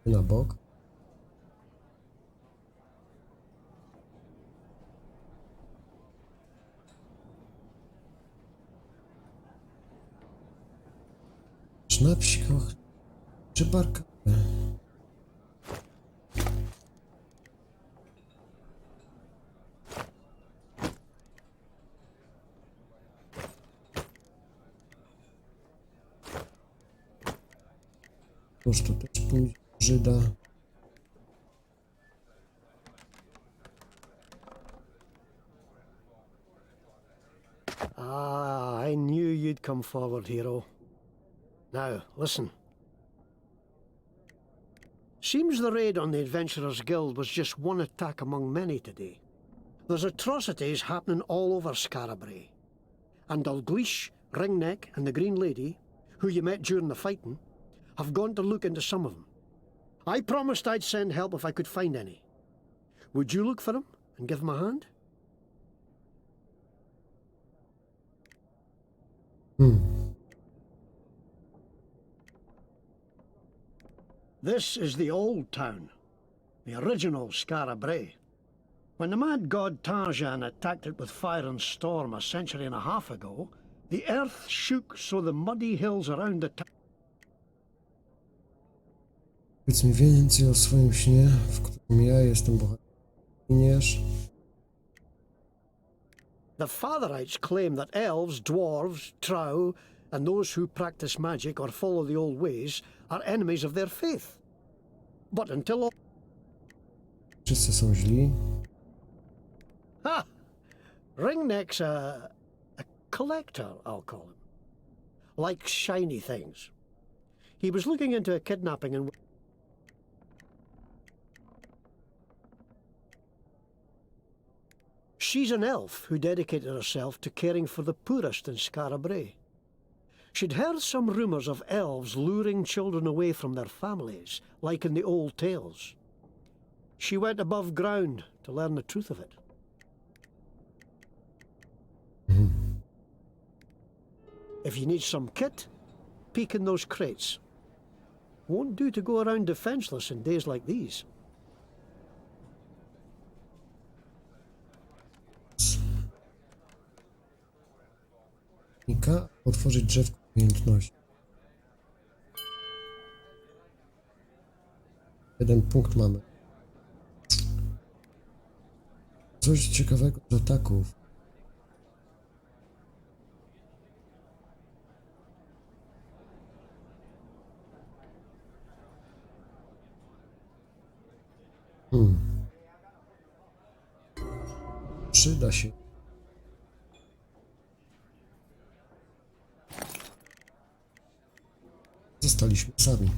Na bok. Na psikoch czy barka? Cóż to też pójdzie Żyda. Ah, I knew you'd come forward, hero. Now, listen. Seems the raid on the Adventurers Guild was just one attack among many today. There's atrocities happening all over Scarabray. And Dalgleish, Ringneck, and the Green Lady, who you met during the fighting, have gone to look into some of them. I promised I'd send help if I could find any. Would you look for them and give them a hand? This is the old town, the original Scarabray. When the mad god Tarjan attacked it with fire and storm a century and a half ago, the earth shook so the muddy hills around the town... Powiedz mi więcej o swoim śnie, w którym ja jestem bohaterem. The Fatherites claim that elves, dwarves, trow, and those who practice magic or follow the old ways are enemies of their faith. But until... Wszyscy są źli. Ha! Ringneck's a collector, I'll call him. Likes shiny things. He was looking into a kidnapping and... She's an elf who dedicated herself to caring for the poorest in Scarabray. She'd heard some rumours of elves luring children away from their families, like in the old tales. She went above ground to learn the truth of it. If you need some kit, peek in those crates. Won't do to go around defenceless in days like these. Otworzyć drzewko umiejętności. 1 punkt mamy. Coś ciekawego z ataków. Przyda się. Zostaliśmy sami.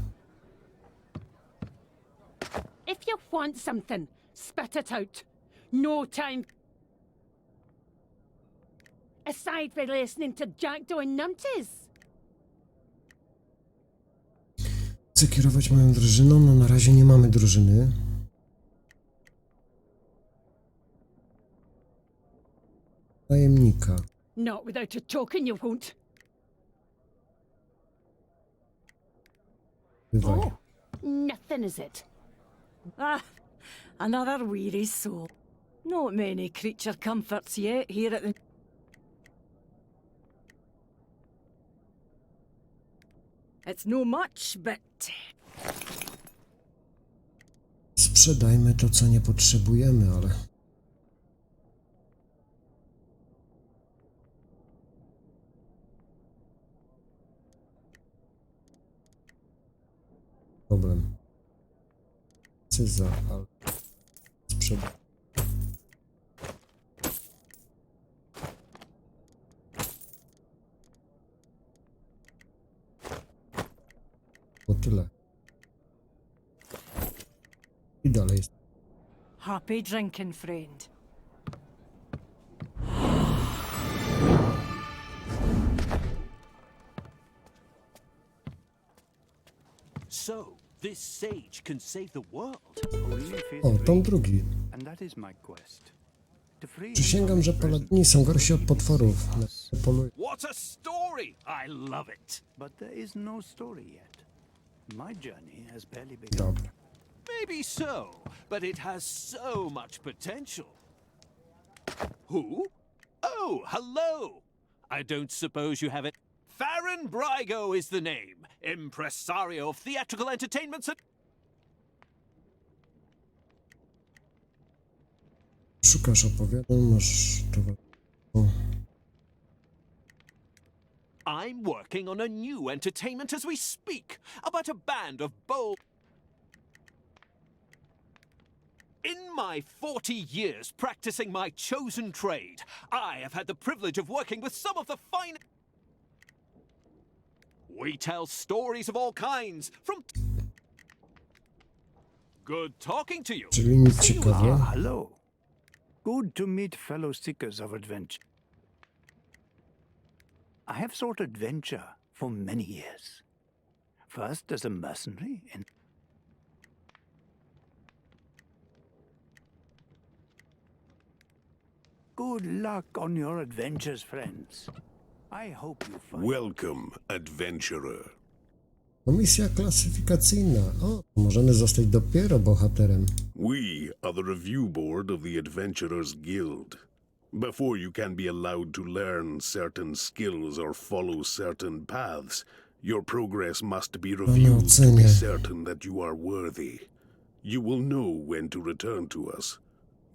If you want something, spit it out. No time. Aside from listening to Jack doing numpties. Chcę kierować moją drużyną, no na razie nie mamy drużyny. Tajemnika. Not without a token, you won't. Bywaj. Oh, nothing is it? Ah, another weary soul. Not many creature comforts yet here at the... It's no much, but... Sprzedajmy to, co nie potrzebujemy, ale... Problem. Cyza, ale... Sprzedaj. O tyle. I dalej jest. Happy drinking, friend. So, this sage can save the world. O, tom drugi. Przysięgam, że paladini są gorsi od potworów. What a story! I love it. But there is no story yet. My journey has barely begun. Dobra. Maybe so, but it has so much potential. Who? Oh, hello! I don't suppose you have it. Farron Brygo is the name. Impresario of theatrical entertainments and... Szukasz opowiadań, masz towar. I'm working on a new entertainment as we speak, about a band of bold... In my 40 years practicing my chosen trade, I have had the privilege of working with some of the finest... We tell stories of all kinds, from... Good talking to you. Czyli nic ciekawego. Hello. Good to meet fellow seekers of adventure. I have sought adventure for many years. First as a mercenary in... Good luck on your adventures, friends. I hope you find... Welcome, adventurer. Komisja klasyfikacyjna. O, możemy zostać dopiero bohaterem. We are the review board of the Adventurers Guild. Before you can be allowed to learn certain skills or follow certain paths, your progress must be reviewed to be certain that you are worthy. You will know when to return to us.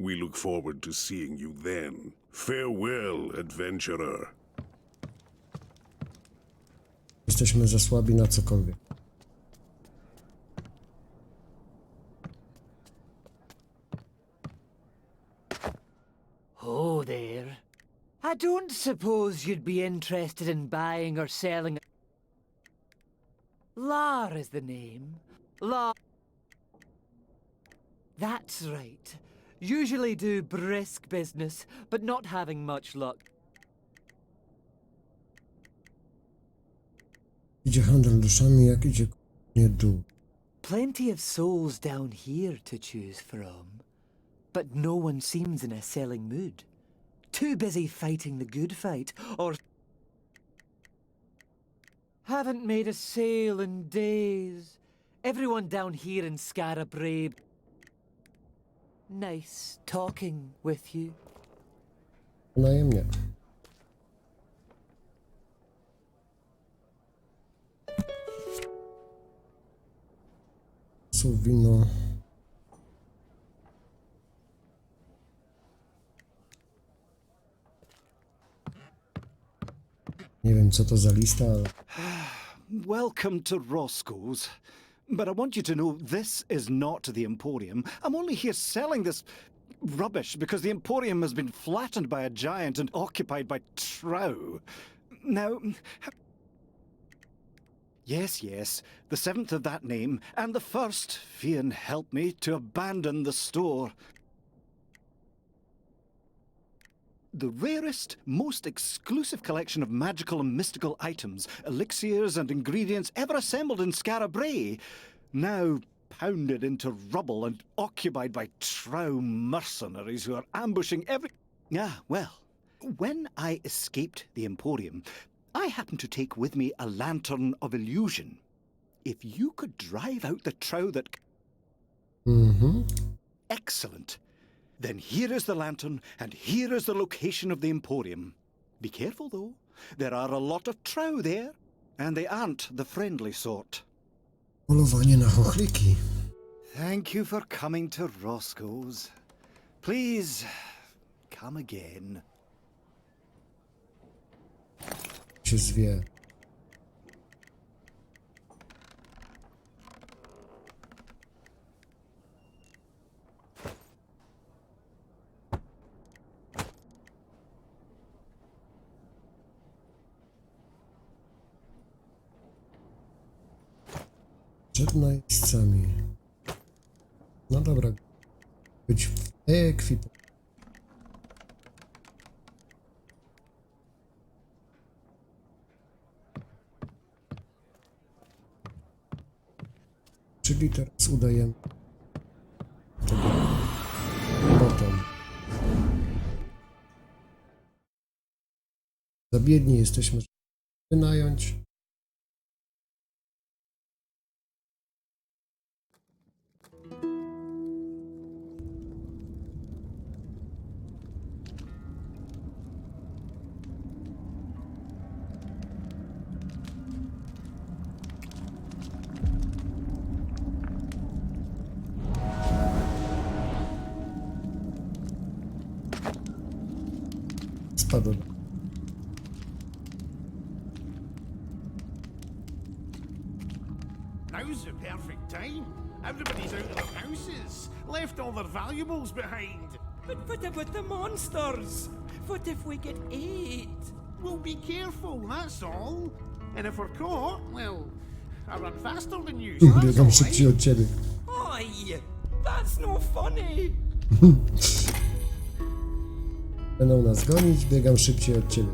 We look forward to seeing you then. Farewell, adventurer. Jesteśmy za słabi na cokolwiek. Oh, there. I don't suppose you'd be interested in buying or selling... Lar is the name. Lar... That's right. Usually do brisk business, but not having much luck. Idzie handel duszami, jak idzie nie dół. Plenty of souls down here to choose from, but no one seems in a selling mood. Too busy fighting the good fight, or haven't made a sale in days. Everyone down here in Scarabray. Nice talking with you. Najemnie. Wino. Nie wiem, co to za lista, ale... Welcome to Roscoe's. But I want you to know this is not the Emporium. I'm only here selling this rubbish because the Emporium has been flattened by a giant and occupied by Trow. Now... Yes, the seventh of that name, and the first, Fian helped me, to abandon the store. The rarest, most exclusive collection of magical and mystical items, elixirs and ingredients ever assembled in Scarabray, now pounded into rubble and occupied by Trow mercenaries who are ambushing every... Ah, well, when I escaped the Emporium, I happened to take with me a lantern of illusion. If you could drive out the trow that... Mhm. Excellent. Then here is the lantern, and here is the location of the Emporium. Be careful, though. There are a lot of trow there, and they aren't the friendly sort. Polowanie na chochliki. Thank you for coming to Roscoe's. Please, come again. Się zwie. Przed najeźdźcami. No dobra. Być w ekwipunku. Czyli teraz udajemy tego bottom. Za biedni jesteśmy, żeby wynająć. Spadł. Now's the perfect time. Everybody's out of their houses, left all their valuables behind. But what about the monsters? What if we get ate? Well, be careful, that's all. And if we're caught, well, I run faster than you, so that's Biegam all szybciej od ciebie. Oi, that's no funny. Będą nas gonić, biegam szybciej od ciebie.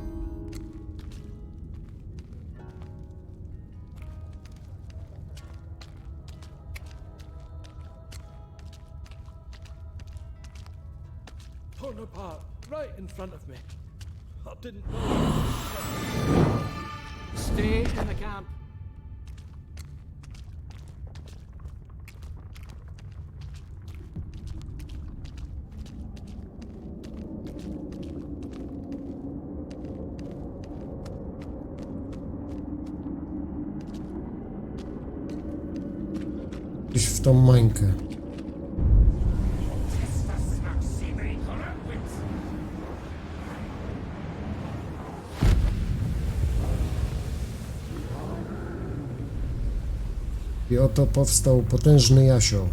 Torn apart, right in front of me. I didn't know. Stay in the camp. Gdzieś w tą mańkę. I oto powstał potężny Jasio,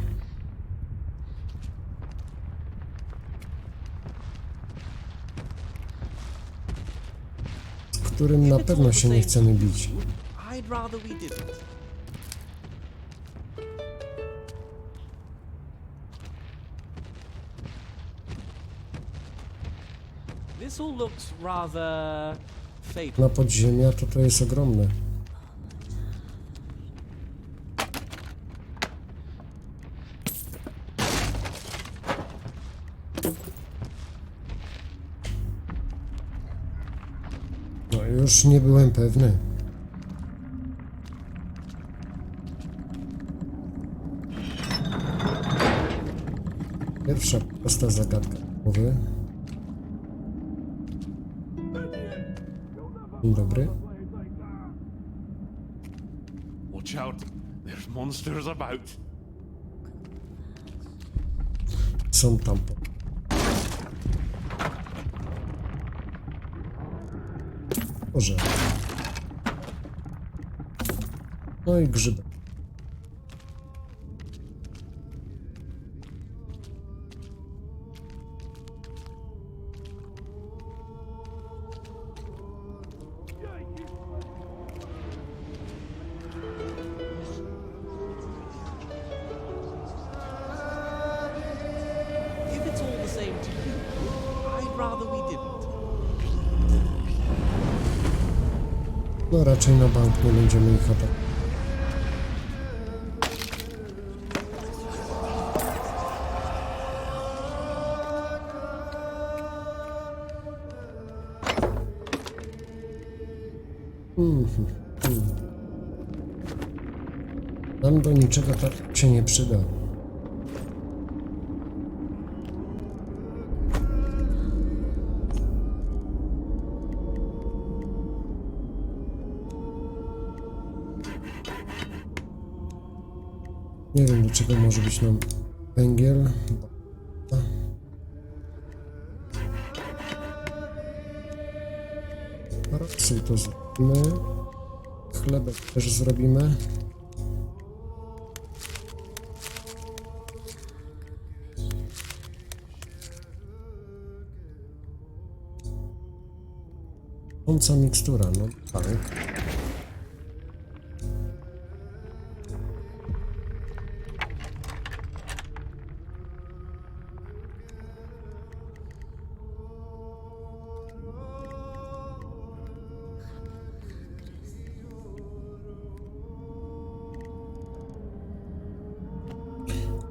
z którym na pewno się nie chcemy bić. I'd rather we didn't. This all looks rather fatal. Na podziemia to jest ogromne. No już nie byłem pewny. Pierwsza prosta zagadka głowy. Dzień dobry. Watch out, there's monsters about. Są tam. Boże. No i grzyby. If it's all the same to you, I'd rather we didn't. No raczej na bank nie będziemy ich atakować. Nam do niczego tak się nie przyda. Nie wiem, do czego może być nam węgiel. Rapsy to zrobimy. Chlebek też zrobimy. Mąca mikstura, no tak.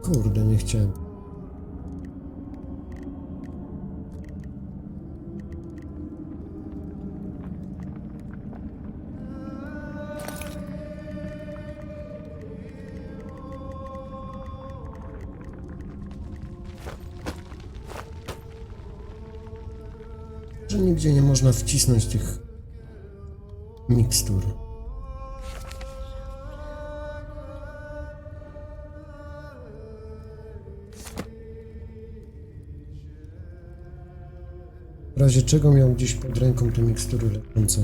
Kurde, nie chciałem. Że nigdzie nie można wcisnąć tych mikstur. W razie czego miał gdzieś pod ręką te mikstury leczące.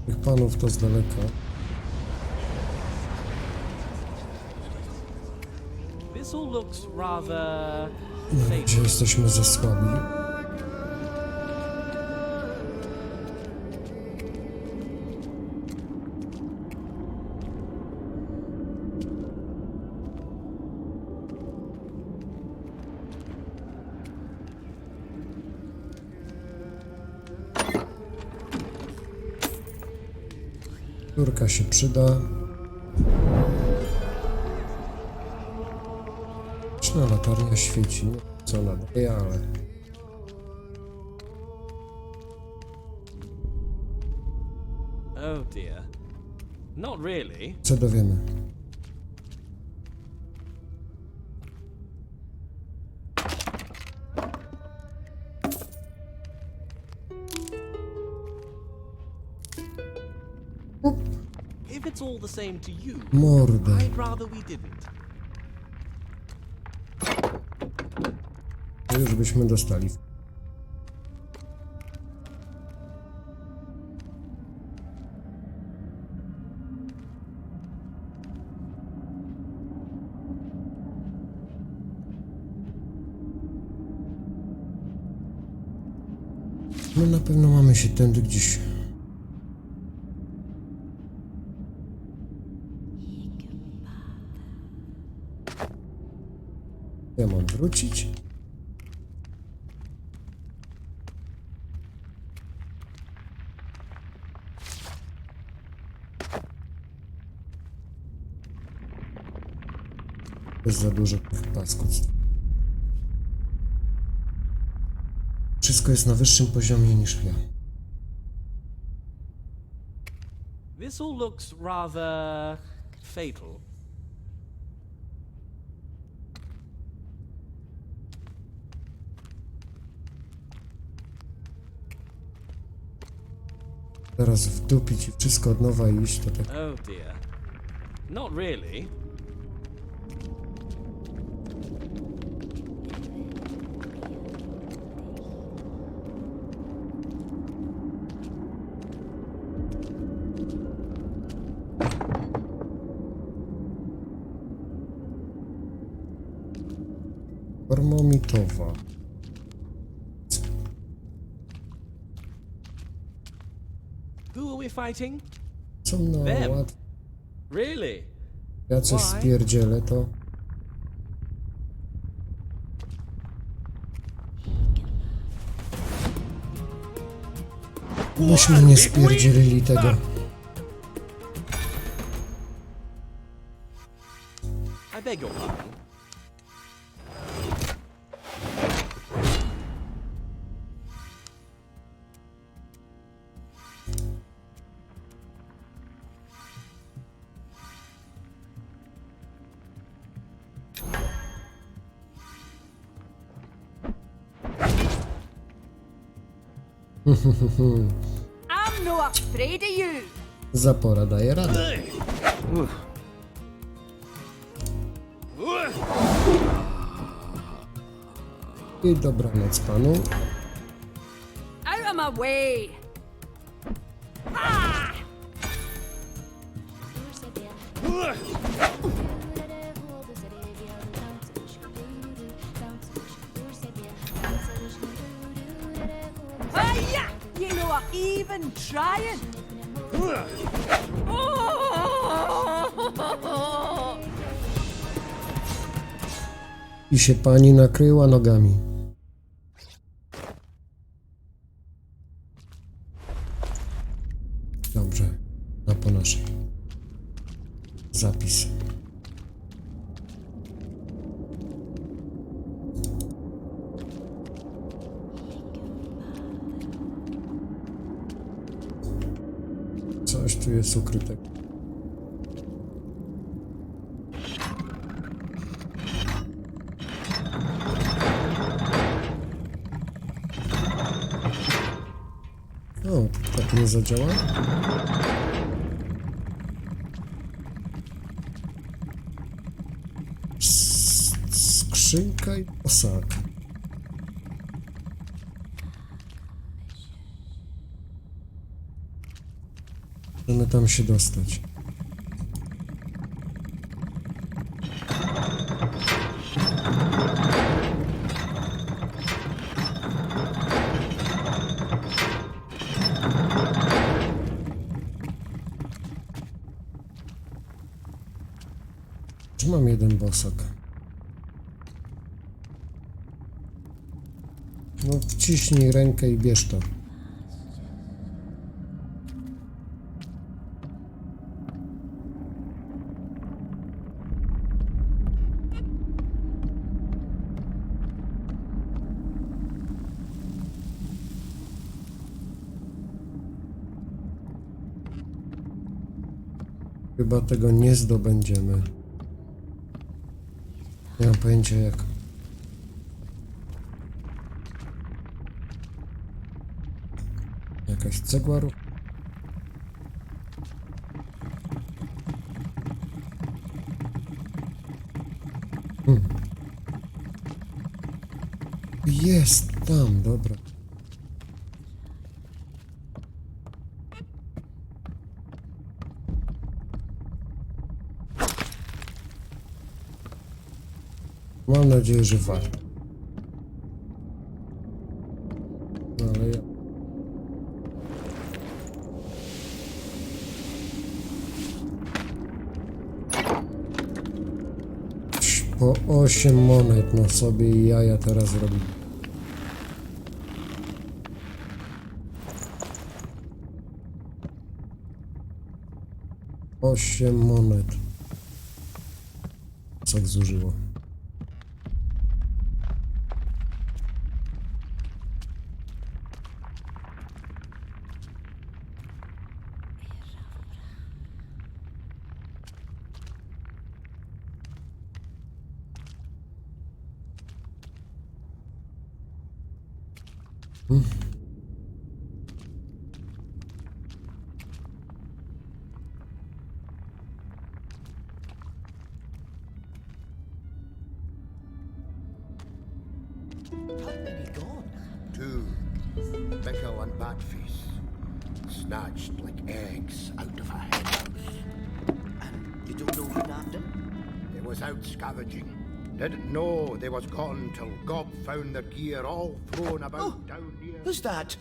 Tych panów to z daleka. This all looks rather Gdzie jesteśmy za słabi. Turka się przyda. Czna latarnia świeci, nie wiem, co ona daje, ale... Oh dear. Not really. Co dowiemy? If it's all the same to you, Mordę. I'd rather we didn't. To już byśmy dostali. No na pewno mamy się tędy gdzieś. Ja mam wrócić. Jest za dużo tych paskudztw. Wszystko jest na wyższym poziomie niż ja. This all looks rather fatal. Teraz wdupić i wszystko od nowa iść, to tak... Oh dear. Not really. Termomitowa. Who are we fighting? Co na Them. łatwo. Really? Ja coś Why? spierdzielę, to... Myśmy nie spierdzielili tego. I beg your pardon. I'm no afraid of you. Zapora daje radę. I dobranoc panu. Out of my way. Ah! Hiya! You know I'm even trying. I się pani nakryła nogami. Dobrze, na po naszej. Zapis. Coś tu jest ukrytego. O, tak nie zadziała? Skrzynka i posag. Możemy tam się dostać. Czy mam jeden bosak? No wciśnij rękę i bierz to. Chyba tego nie zdobędziemy. Nie mam pojęcia jak. Jakaś cegła. Jest tam, dobra. Mam nadzieję, że warto. No ale ja... Po 8 monet, no sobie i jaja teraz robię. Osiem monet. Co zużyło? Mickle and Batface, snatched like eggs out of a henhouse. And you don't know who nabbed him? They was out scavenging. Didn't know they was gone till Gob found their gear all thrown about down near... Who's that?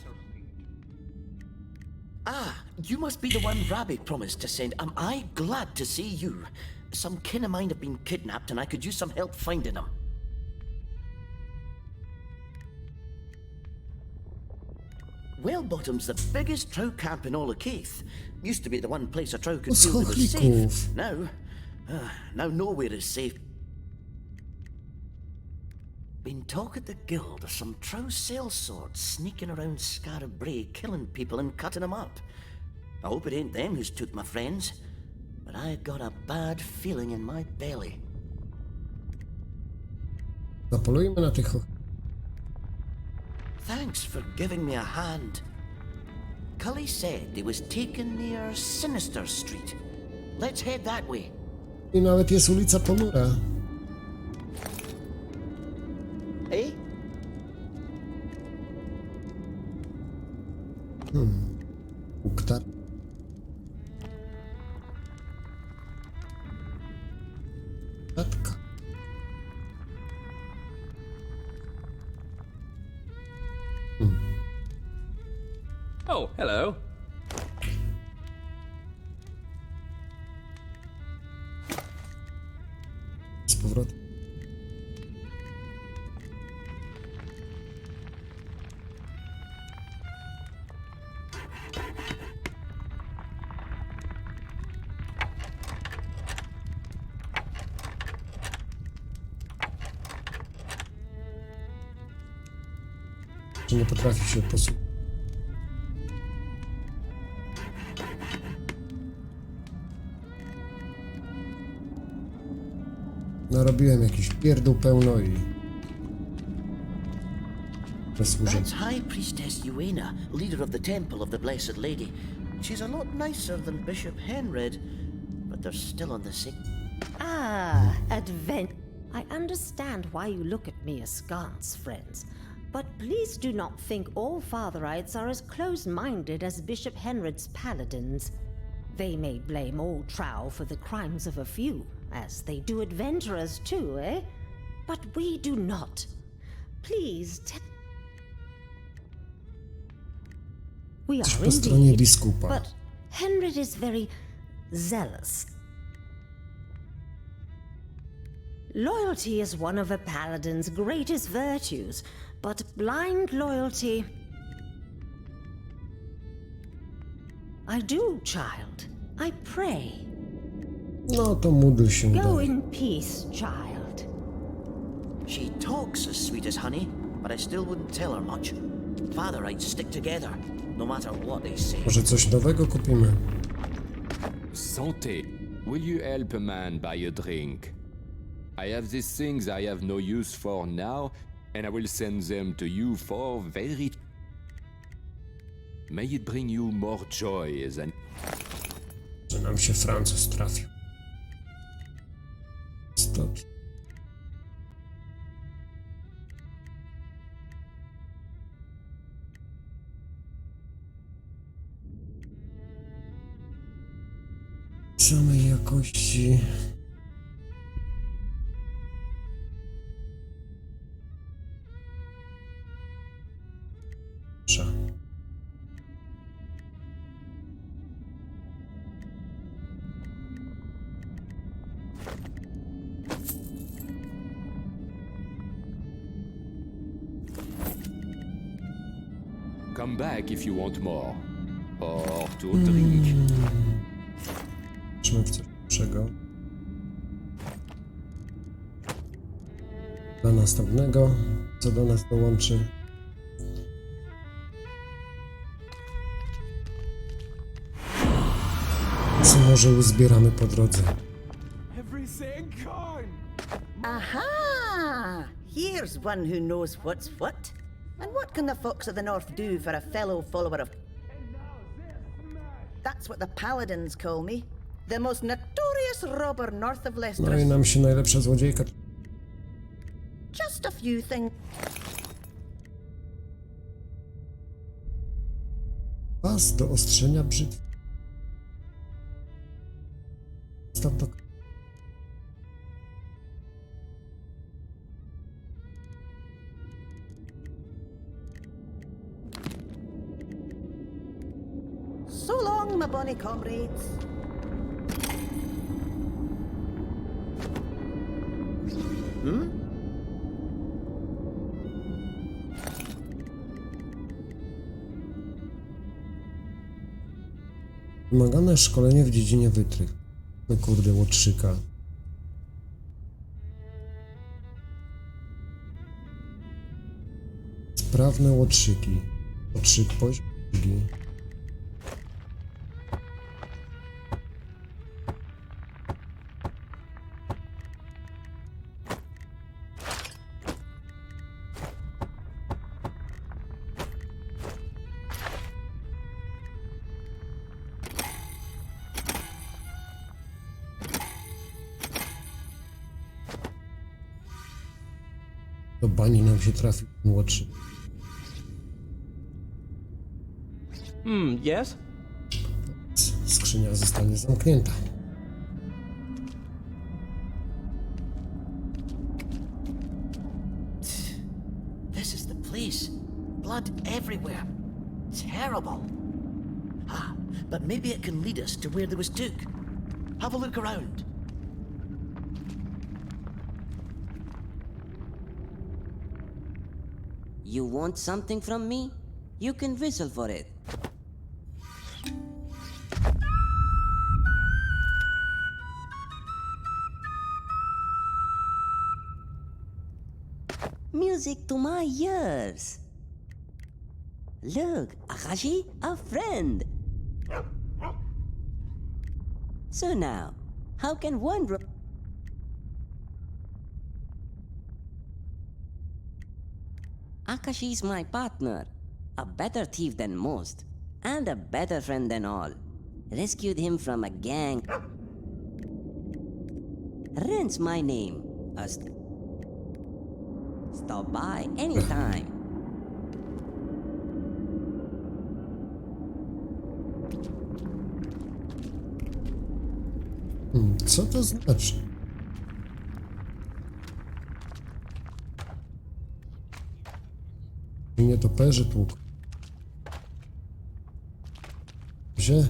Ah, you must be the one Rabbit promised to send. Am I glad to see you? Some kin of mine have been kidnapped and I could use some help finding them. Wellbottom's the biggest trout camp in all of Keith. Used to be the one place a trout could feel they were safe. Now nowhere is safe. Been talk at the guild of some trow sellswords sneaking around Scarabray, killing people and cutting them up. I hope it ain't them who's took my friends, but I got a bad feeling in my belly. Zapolujmy na tych... Thanks for giving me a hand. Cully said they was taken near Sinister Street. Let's head that way. I nawet jest ulica Ponura. Eh? Uktar. Tatka. Oh, hello. Z powrotem. Że nie potrafi się posłuchać. Narobiłem jakiś pierdół pełno i... That's High Priestess Uena, leader of the Temple of the Blessed Lady. She's a lot nicer than Bishop Henred, but they're still on the same... Ah, I understand why you look at me askance, friends. But please do not think all Fatherites are as close-minded as Bishop Henred's paladins. They may blame all Trow for the crimes of a few, as they do adventurers too, eh? But we do not. Please we are po stronie indeed, biskupa. but Henred is very zealous. Loyalty is one of a paladin's greatest virtues, but blind loyalty... I do, child. I pray. No to módl się Go dalej. in peace, child. She talks as sweet as honey, but I still wouldn't tell her much. Fatherites stick together, no matter what they say. Może coś nowego kupimy? Santé. Will you help a man buy a drink? I have these things I have no use for now, and I will send them to you for very... May it bring you more joy than... Że nam się Francuz trafił. Stop. Samej jakości. Come back if you want more. Or to drink. Zobaczmy w coś lepszego. Dla następnego, co do nas dołączy. Co może uzbieramy po drodze. Aha! Here's one who knows what's what. And what can the Fox of the North do for a fellow follower of... That's what the paladins call me. The most notorious robber north of Leicester. No i nam się najlepsza złodziejka. Just a few things. Pas do ostrzenia brzytwy. Staw do... So long, my bonny comrades. Wymagane szkolenie w dziedzinie wytrych. No kurde, łotrzyka. Sprawne łotrzyki. Łotrzyk poziom. Do bani nam się trafi młodszy. Yes? Skrzynia zostanie zamknięta. This is the place. Blood everywhere. Terrible. Ah, but maybe it can lead us to where there was Duke. Have a look around. You want something from me? You can whistle for it. Music to my ears. Look, Akashi, a friend. So now, how can one Akashi's my partner, a better thief than most, and a better friend than all. Rescued him from a gang. Ren's my name. Stop by anytime. Co to znaczy? Nietoperze tłuk. Gdzie?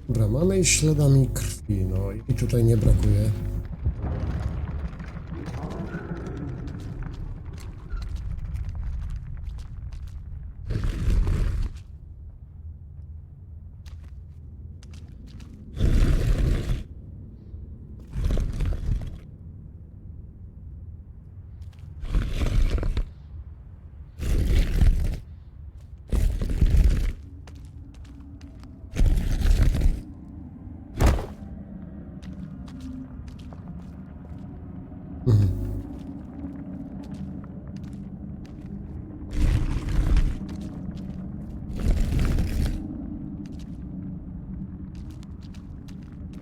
Dobra, mamy iść śladami krwi, no i tutaj nie brakuje.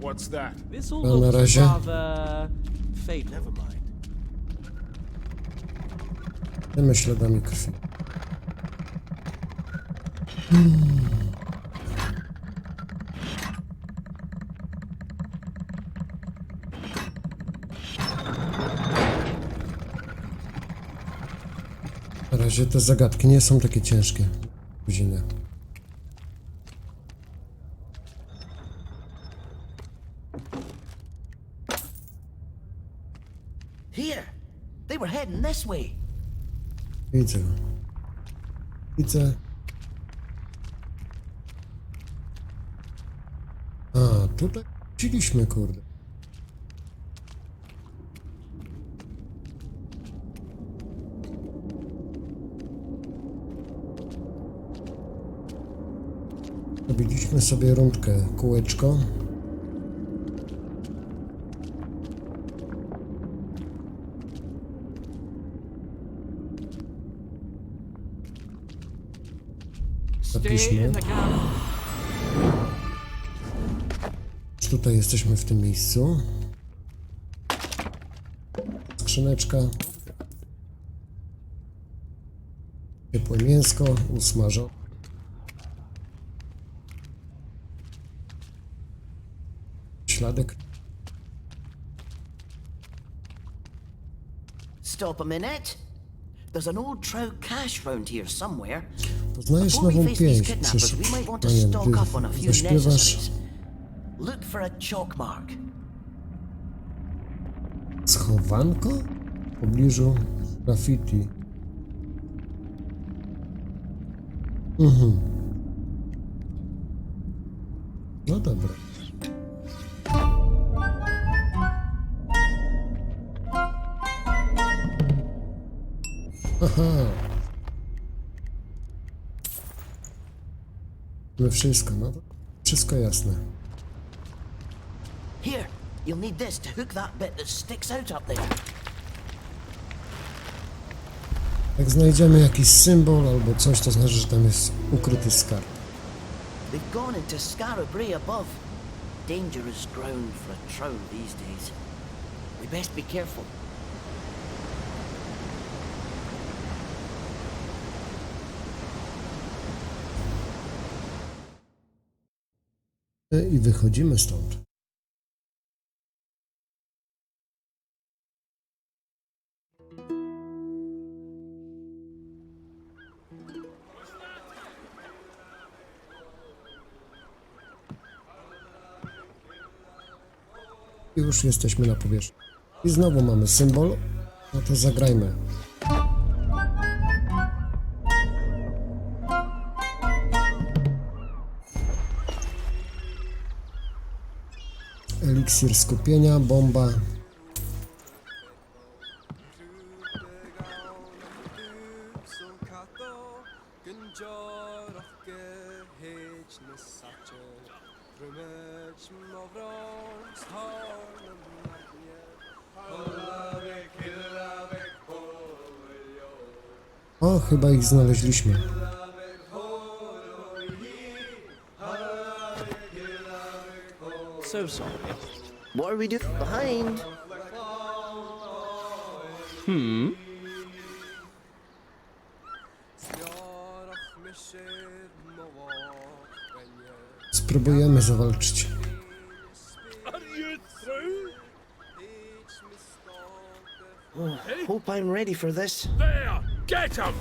What's that? This all No, na looks razie. rather fatal. Never mind. Idziemy śladami krwi. Na razie te zagadki nie są takie ciężkie. Później. Here! They were heading this way. Widzę. Widzę. A, tutaj wróciliśmy, kurde. Robiliśmy sobie rundkę, kółeczko. Zapiszmy. Tutaj jesteśmy w tym miejscu. Skrzyneczka. Ciepłe mięsko, usmażone. Śladek. Stop a minute. There's an old trout cache round here somewhere. Poznajesz Before we nową face these pieśń. kidnappers, we might want to Panie, stock up on a gdy few zaśpiewasz, necessaries. Look for a chalk mark. schowanko? W pobliżu graffiti. No dobra. Aha. No wszystko, no to wszystko jasne. Here, you'll need this to hook that bit that sticks out up there. Jak znajdziemy jakiś symbol albo coś, to znaczy, że tam jest ukryty skarb. They've gone into Scarabray above. Dangerous ground for a troll these days. We best be careful. I wychodzimy stąd. I już jesteśmy na powierzchni. I znowu mamy symbol. No to zagrajmy. Eliksir skupienia, bomba. O, chyba ich znaleźliśmy. So sorry. What are we doing behind? Spróbujemy zawalczyć. Hope I'm ready for this. There! Get him!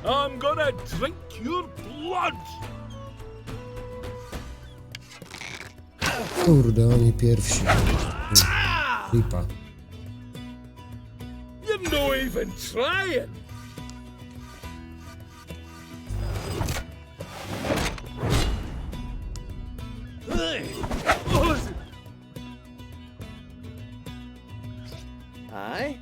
I'm gonna drink your blood! Kurde, oni pierwsi. Lipa. You're not even trying! Aye?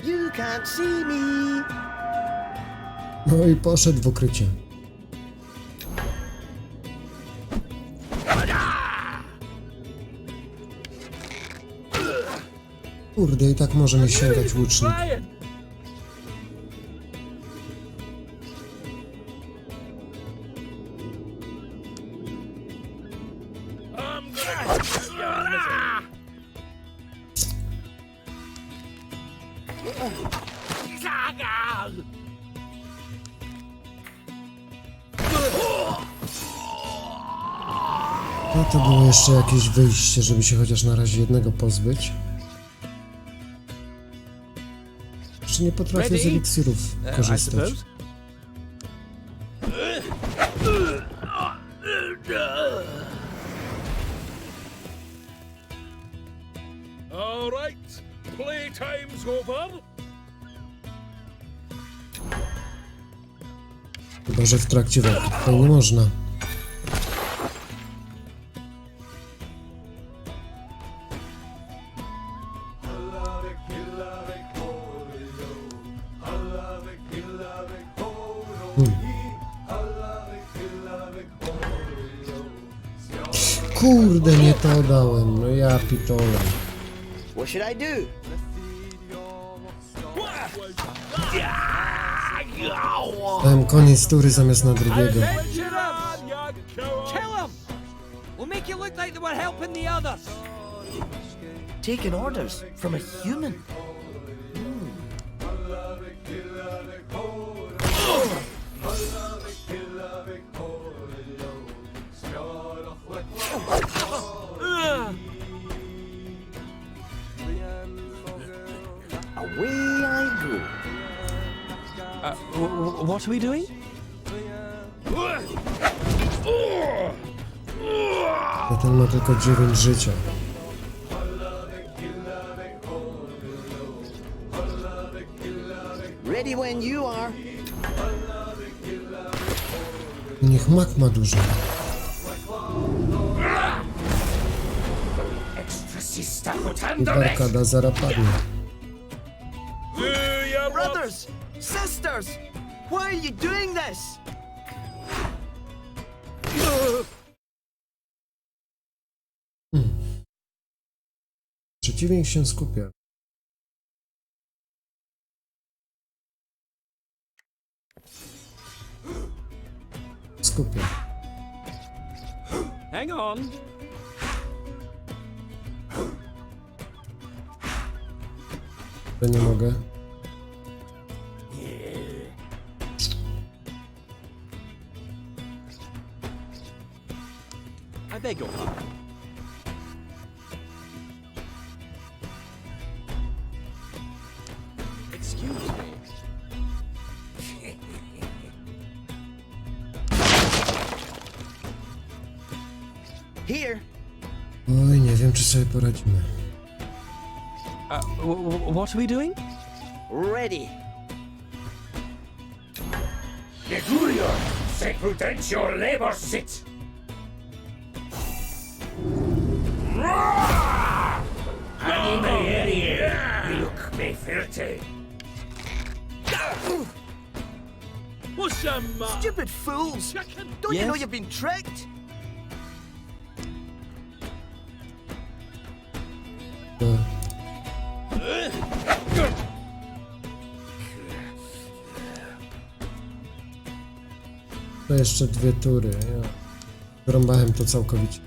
You can't see me! No i poszedł w ukrycie. Kurde, i tak może mi sięgać łucznik. No to było jeszcze jakieś wyjście, żeby się chociaż na razie jednego pozbyć. Jeszcze nie potrafię z eliksirów korzystać. All right, playtime's over. Chyba że w trakcie walki. Tutaj nie można. Kurde, nie to dałem. No ja pitole. What should I do? Dałem koniec tury zamiast na drugiego. Kill him! We'll make it look like they were helping the others. Taking orders from a human. Away I go. What are we doing? Bo ten ma tylko 9 życia. Ready when you are. Niech mak ma dużo. I barkada zaraz padnie. Brothers, sisters, why are you doing this? Przeciwnik się skupia. skupiam. Hang on. To nie mogę. I beg your pardon. Excuse me. Here. Oj, nie wiem, czy sobie poradzimy. What are we doing? Ready. Negurion, secrudencio labor sit. Anime erie, ilk me firte. Stupid fools! Don't you know you've been tricked? To jeszcze 2 tury. Ja wyrąbałem to całkowicie.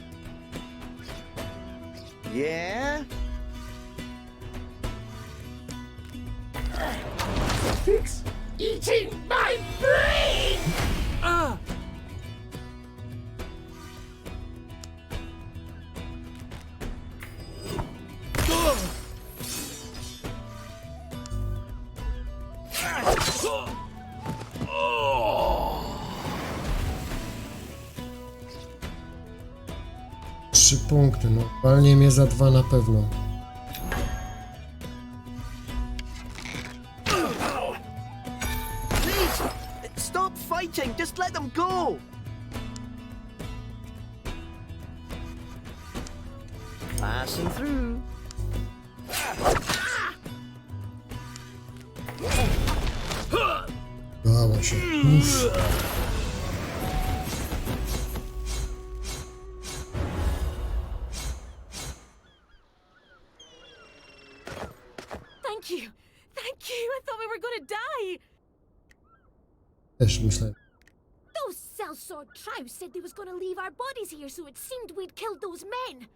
Yeah? Fix eating my brain! Ah! Trzy punkty, no. Walnie mnie za 2 na pewno. Please! Stop fighting! Just let them go! Passing through. Dało się. Uff. Thank you. Thank you. I thought we were going to die. Też myślałem. Those sellsword trows said they was going to leave our bodies here, so it seemed we'd killed those men.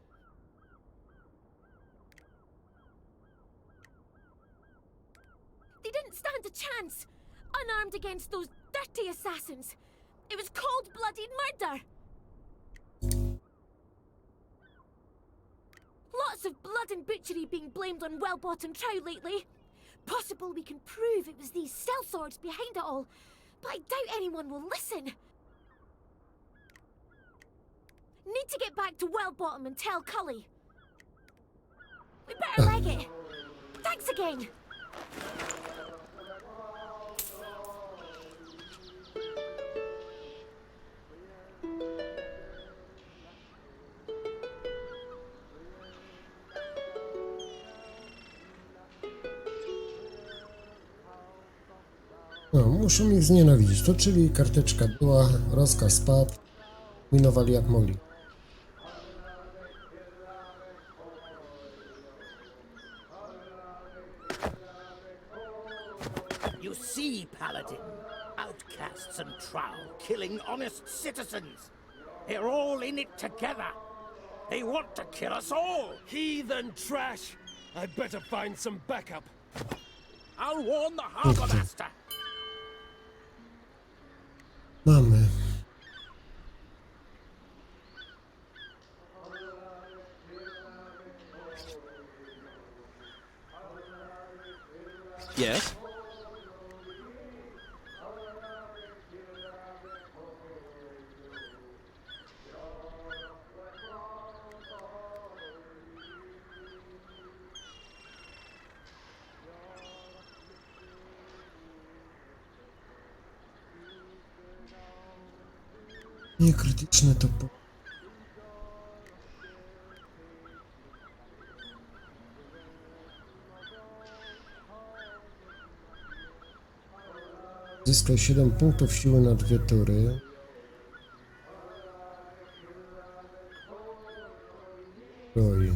They didn't stand a chance, unarmed against those dirty assassins. It was cold-blooded murder. Lots of blood and butchery being blamed on well-bottom trow lately. Possible we can prove it was these sellswords behind it all, but I doubt anyone will listen. Need to get back to Wellbottom and tell Cully. We better leg it. Thanks again. No, muszą ich znienawidzić. To czyli karteczka była, rozkaz padł, minowali jak mogli. You see, Paladin, outcasts and troll killing honest citizens. They're all in it together. They want to kill us all. Heathen trash! I'd better find some backup. I'll warn the harbor master. Mamy. Yes? Niekrytyczne to po... Zyskaj 7 punktów siły na 2 tury. Oj.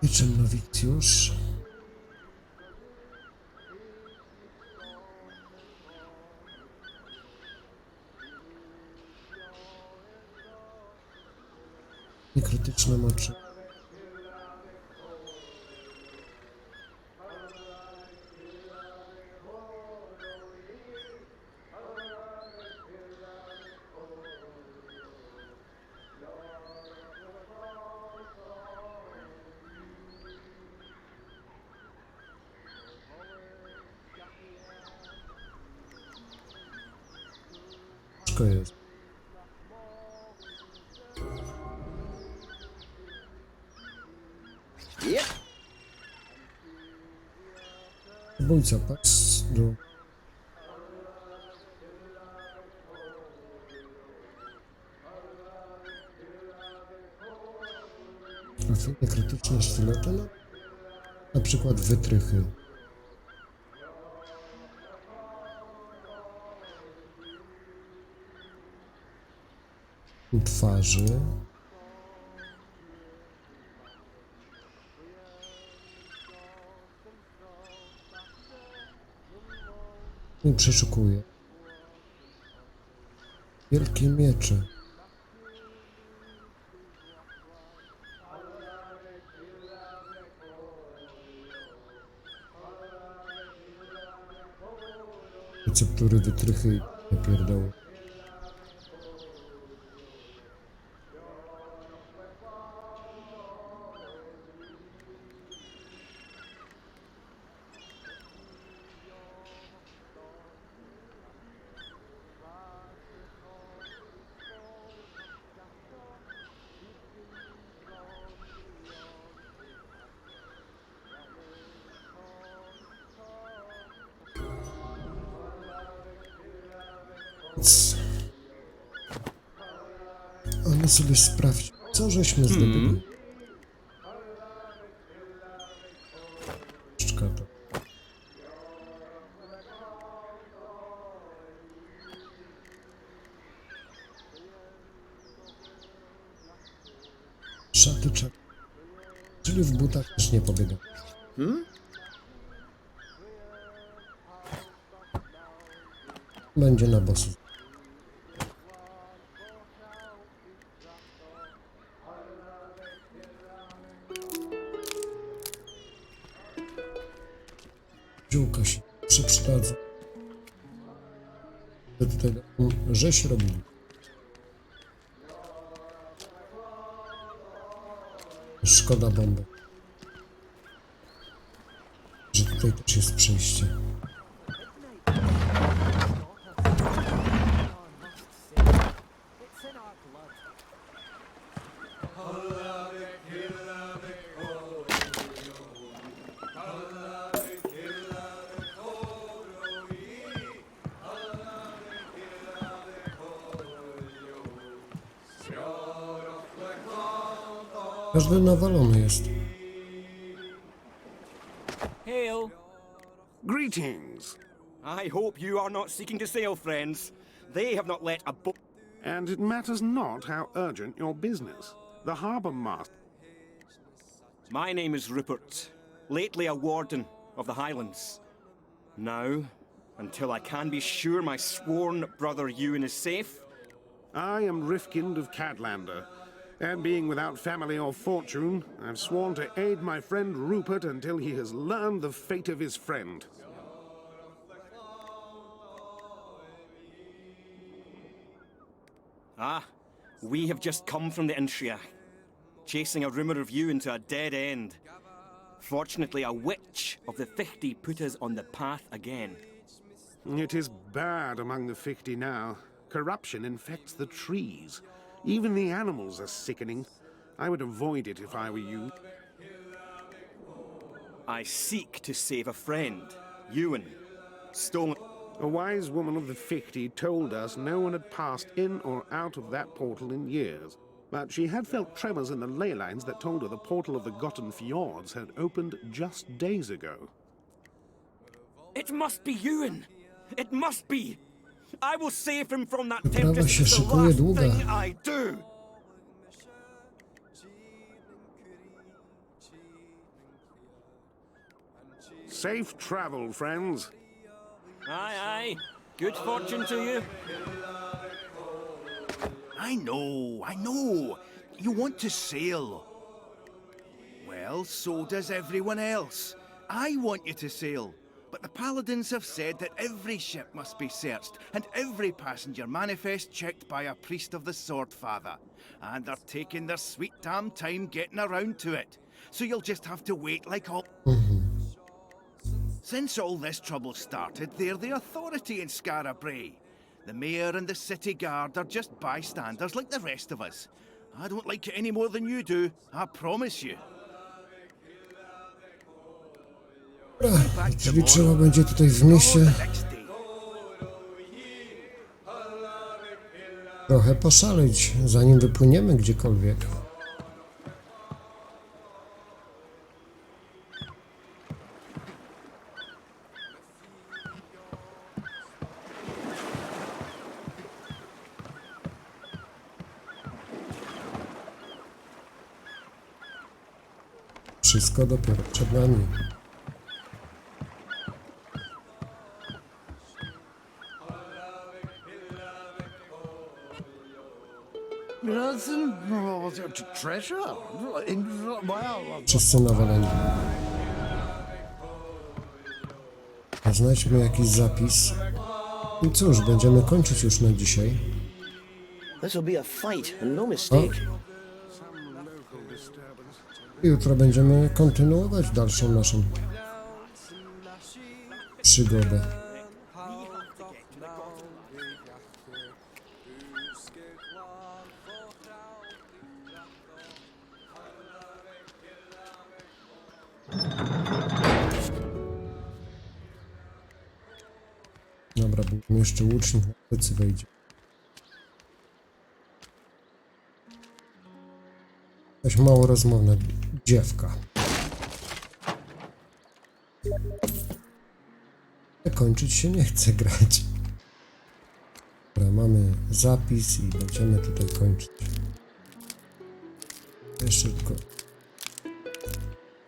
Niczym nowicjusz. Niekrytyczne moczy. Wszystko jest. Zabójca, pas do... Trafienie krytyczne sztylety, no. Na przykład wytrychy. Twarzy. I przeszukuję. Wielkie miecze. Receptury, wytrychy i pierdoły. Ale sobie sprawdź, co żeśmy zdobyli. To. Szaty czek. Czyli w butach też nie pobiegam. Będzie na bossu. Ziółka się przydadzą. Tutaj rzeź robili. Szkoda bomby. Że tutaj też jest przejście. Każdy nawalony jest. Hail. Greetings. I hope you are not seeking to sail, friends. They have not let a boat. And it matters not how urgent your business. The harbour master. My name is Rupert, lately a warden of the Highlands. Now, until I can be sure my sworn brother Ewan is safe. I am Rifkind of Cadlander, and being without family or fortune, I've sworn to aid my friend Rupert until he has learned the fate of his friend. Ah, we have just come from the Intria, chasing a rumour of you into a dead end. Fortunately, a witch of the 50 put us on the path again. It is bad among the 50 now. Corruption infects the trees. Even the animals are sickening. I would avoid it if I were you. I seek to save a friend, Ewan, stolen. A wise woman of the 50 told us no one had passed in or out of that portal in years. But she had felt tremors in the ley lines that told her the portal of the Gotten Fjords had opened just days ago. It must be Ewan! It must be! I will save him from that Wyprawa tempest. się It's the szykuje last długa. thing I do! Safe travel, friends. Aye, aye. Good fortune to you. I know. You want to sail. Well, so does everyone else. I want you to sail. But the paladins have said that every ship must be searched, and every passenger manifest checked by a priest of the Sword Father. And they're taking their sweet damn time getting around to it. So you'll just have to wait like all... Since all this trouble started, they're the authority in Skara Brae. The mayor and the city guard are just bystanders like the rest of us. I don't like it any more than you do, I promise you. Czyli trzeba będzie tutaj w mieście trochę poszaleć, zanim wypłyniemy gdziekolwiek. Wszystko dopiero przed nami. Wszyscy nawaleni. Znajdźmy jakiś zapis. I cóż, będziemy kończyć już na dzisiaj. Jutro będziemy kontynuować dalszą naszą przygodę. Dobra, bo jeszcze łucznik na plecy wejdzie. Jakaś mało rozmowna dziewka. Kończyć się nie chce grać. Dobra, mamy zapis i będziemy tutaj kończyć. Jeszcze tylko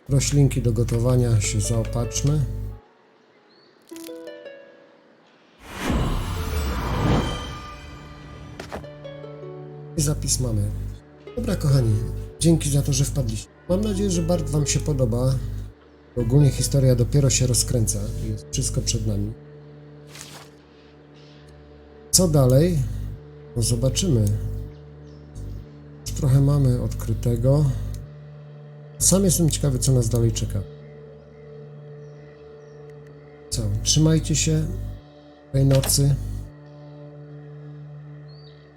roślinki do gotowania się zaopatrzmy. I zapis mamy. Dobra, kochani, dzięki za to, że wpadliście. Mam nadzieję, że bardzo wam się podoba. Ogólnie historia dopiero się rozkręca. Jest wszystko przed nami. Co dalej? No zobaczymy. Już trochę mamy odkrytego. Sam jestem ciekawy, co nas dalej czeka. Co? Trzymajcie się. Tej nocy.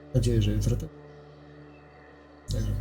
Mam nadzieję, że jutro tak. Także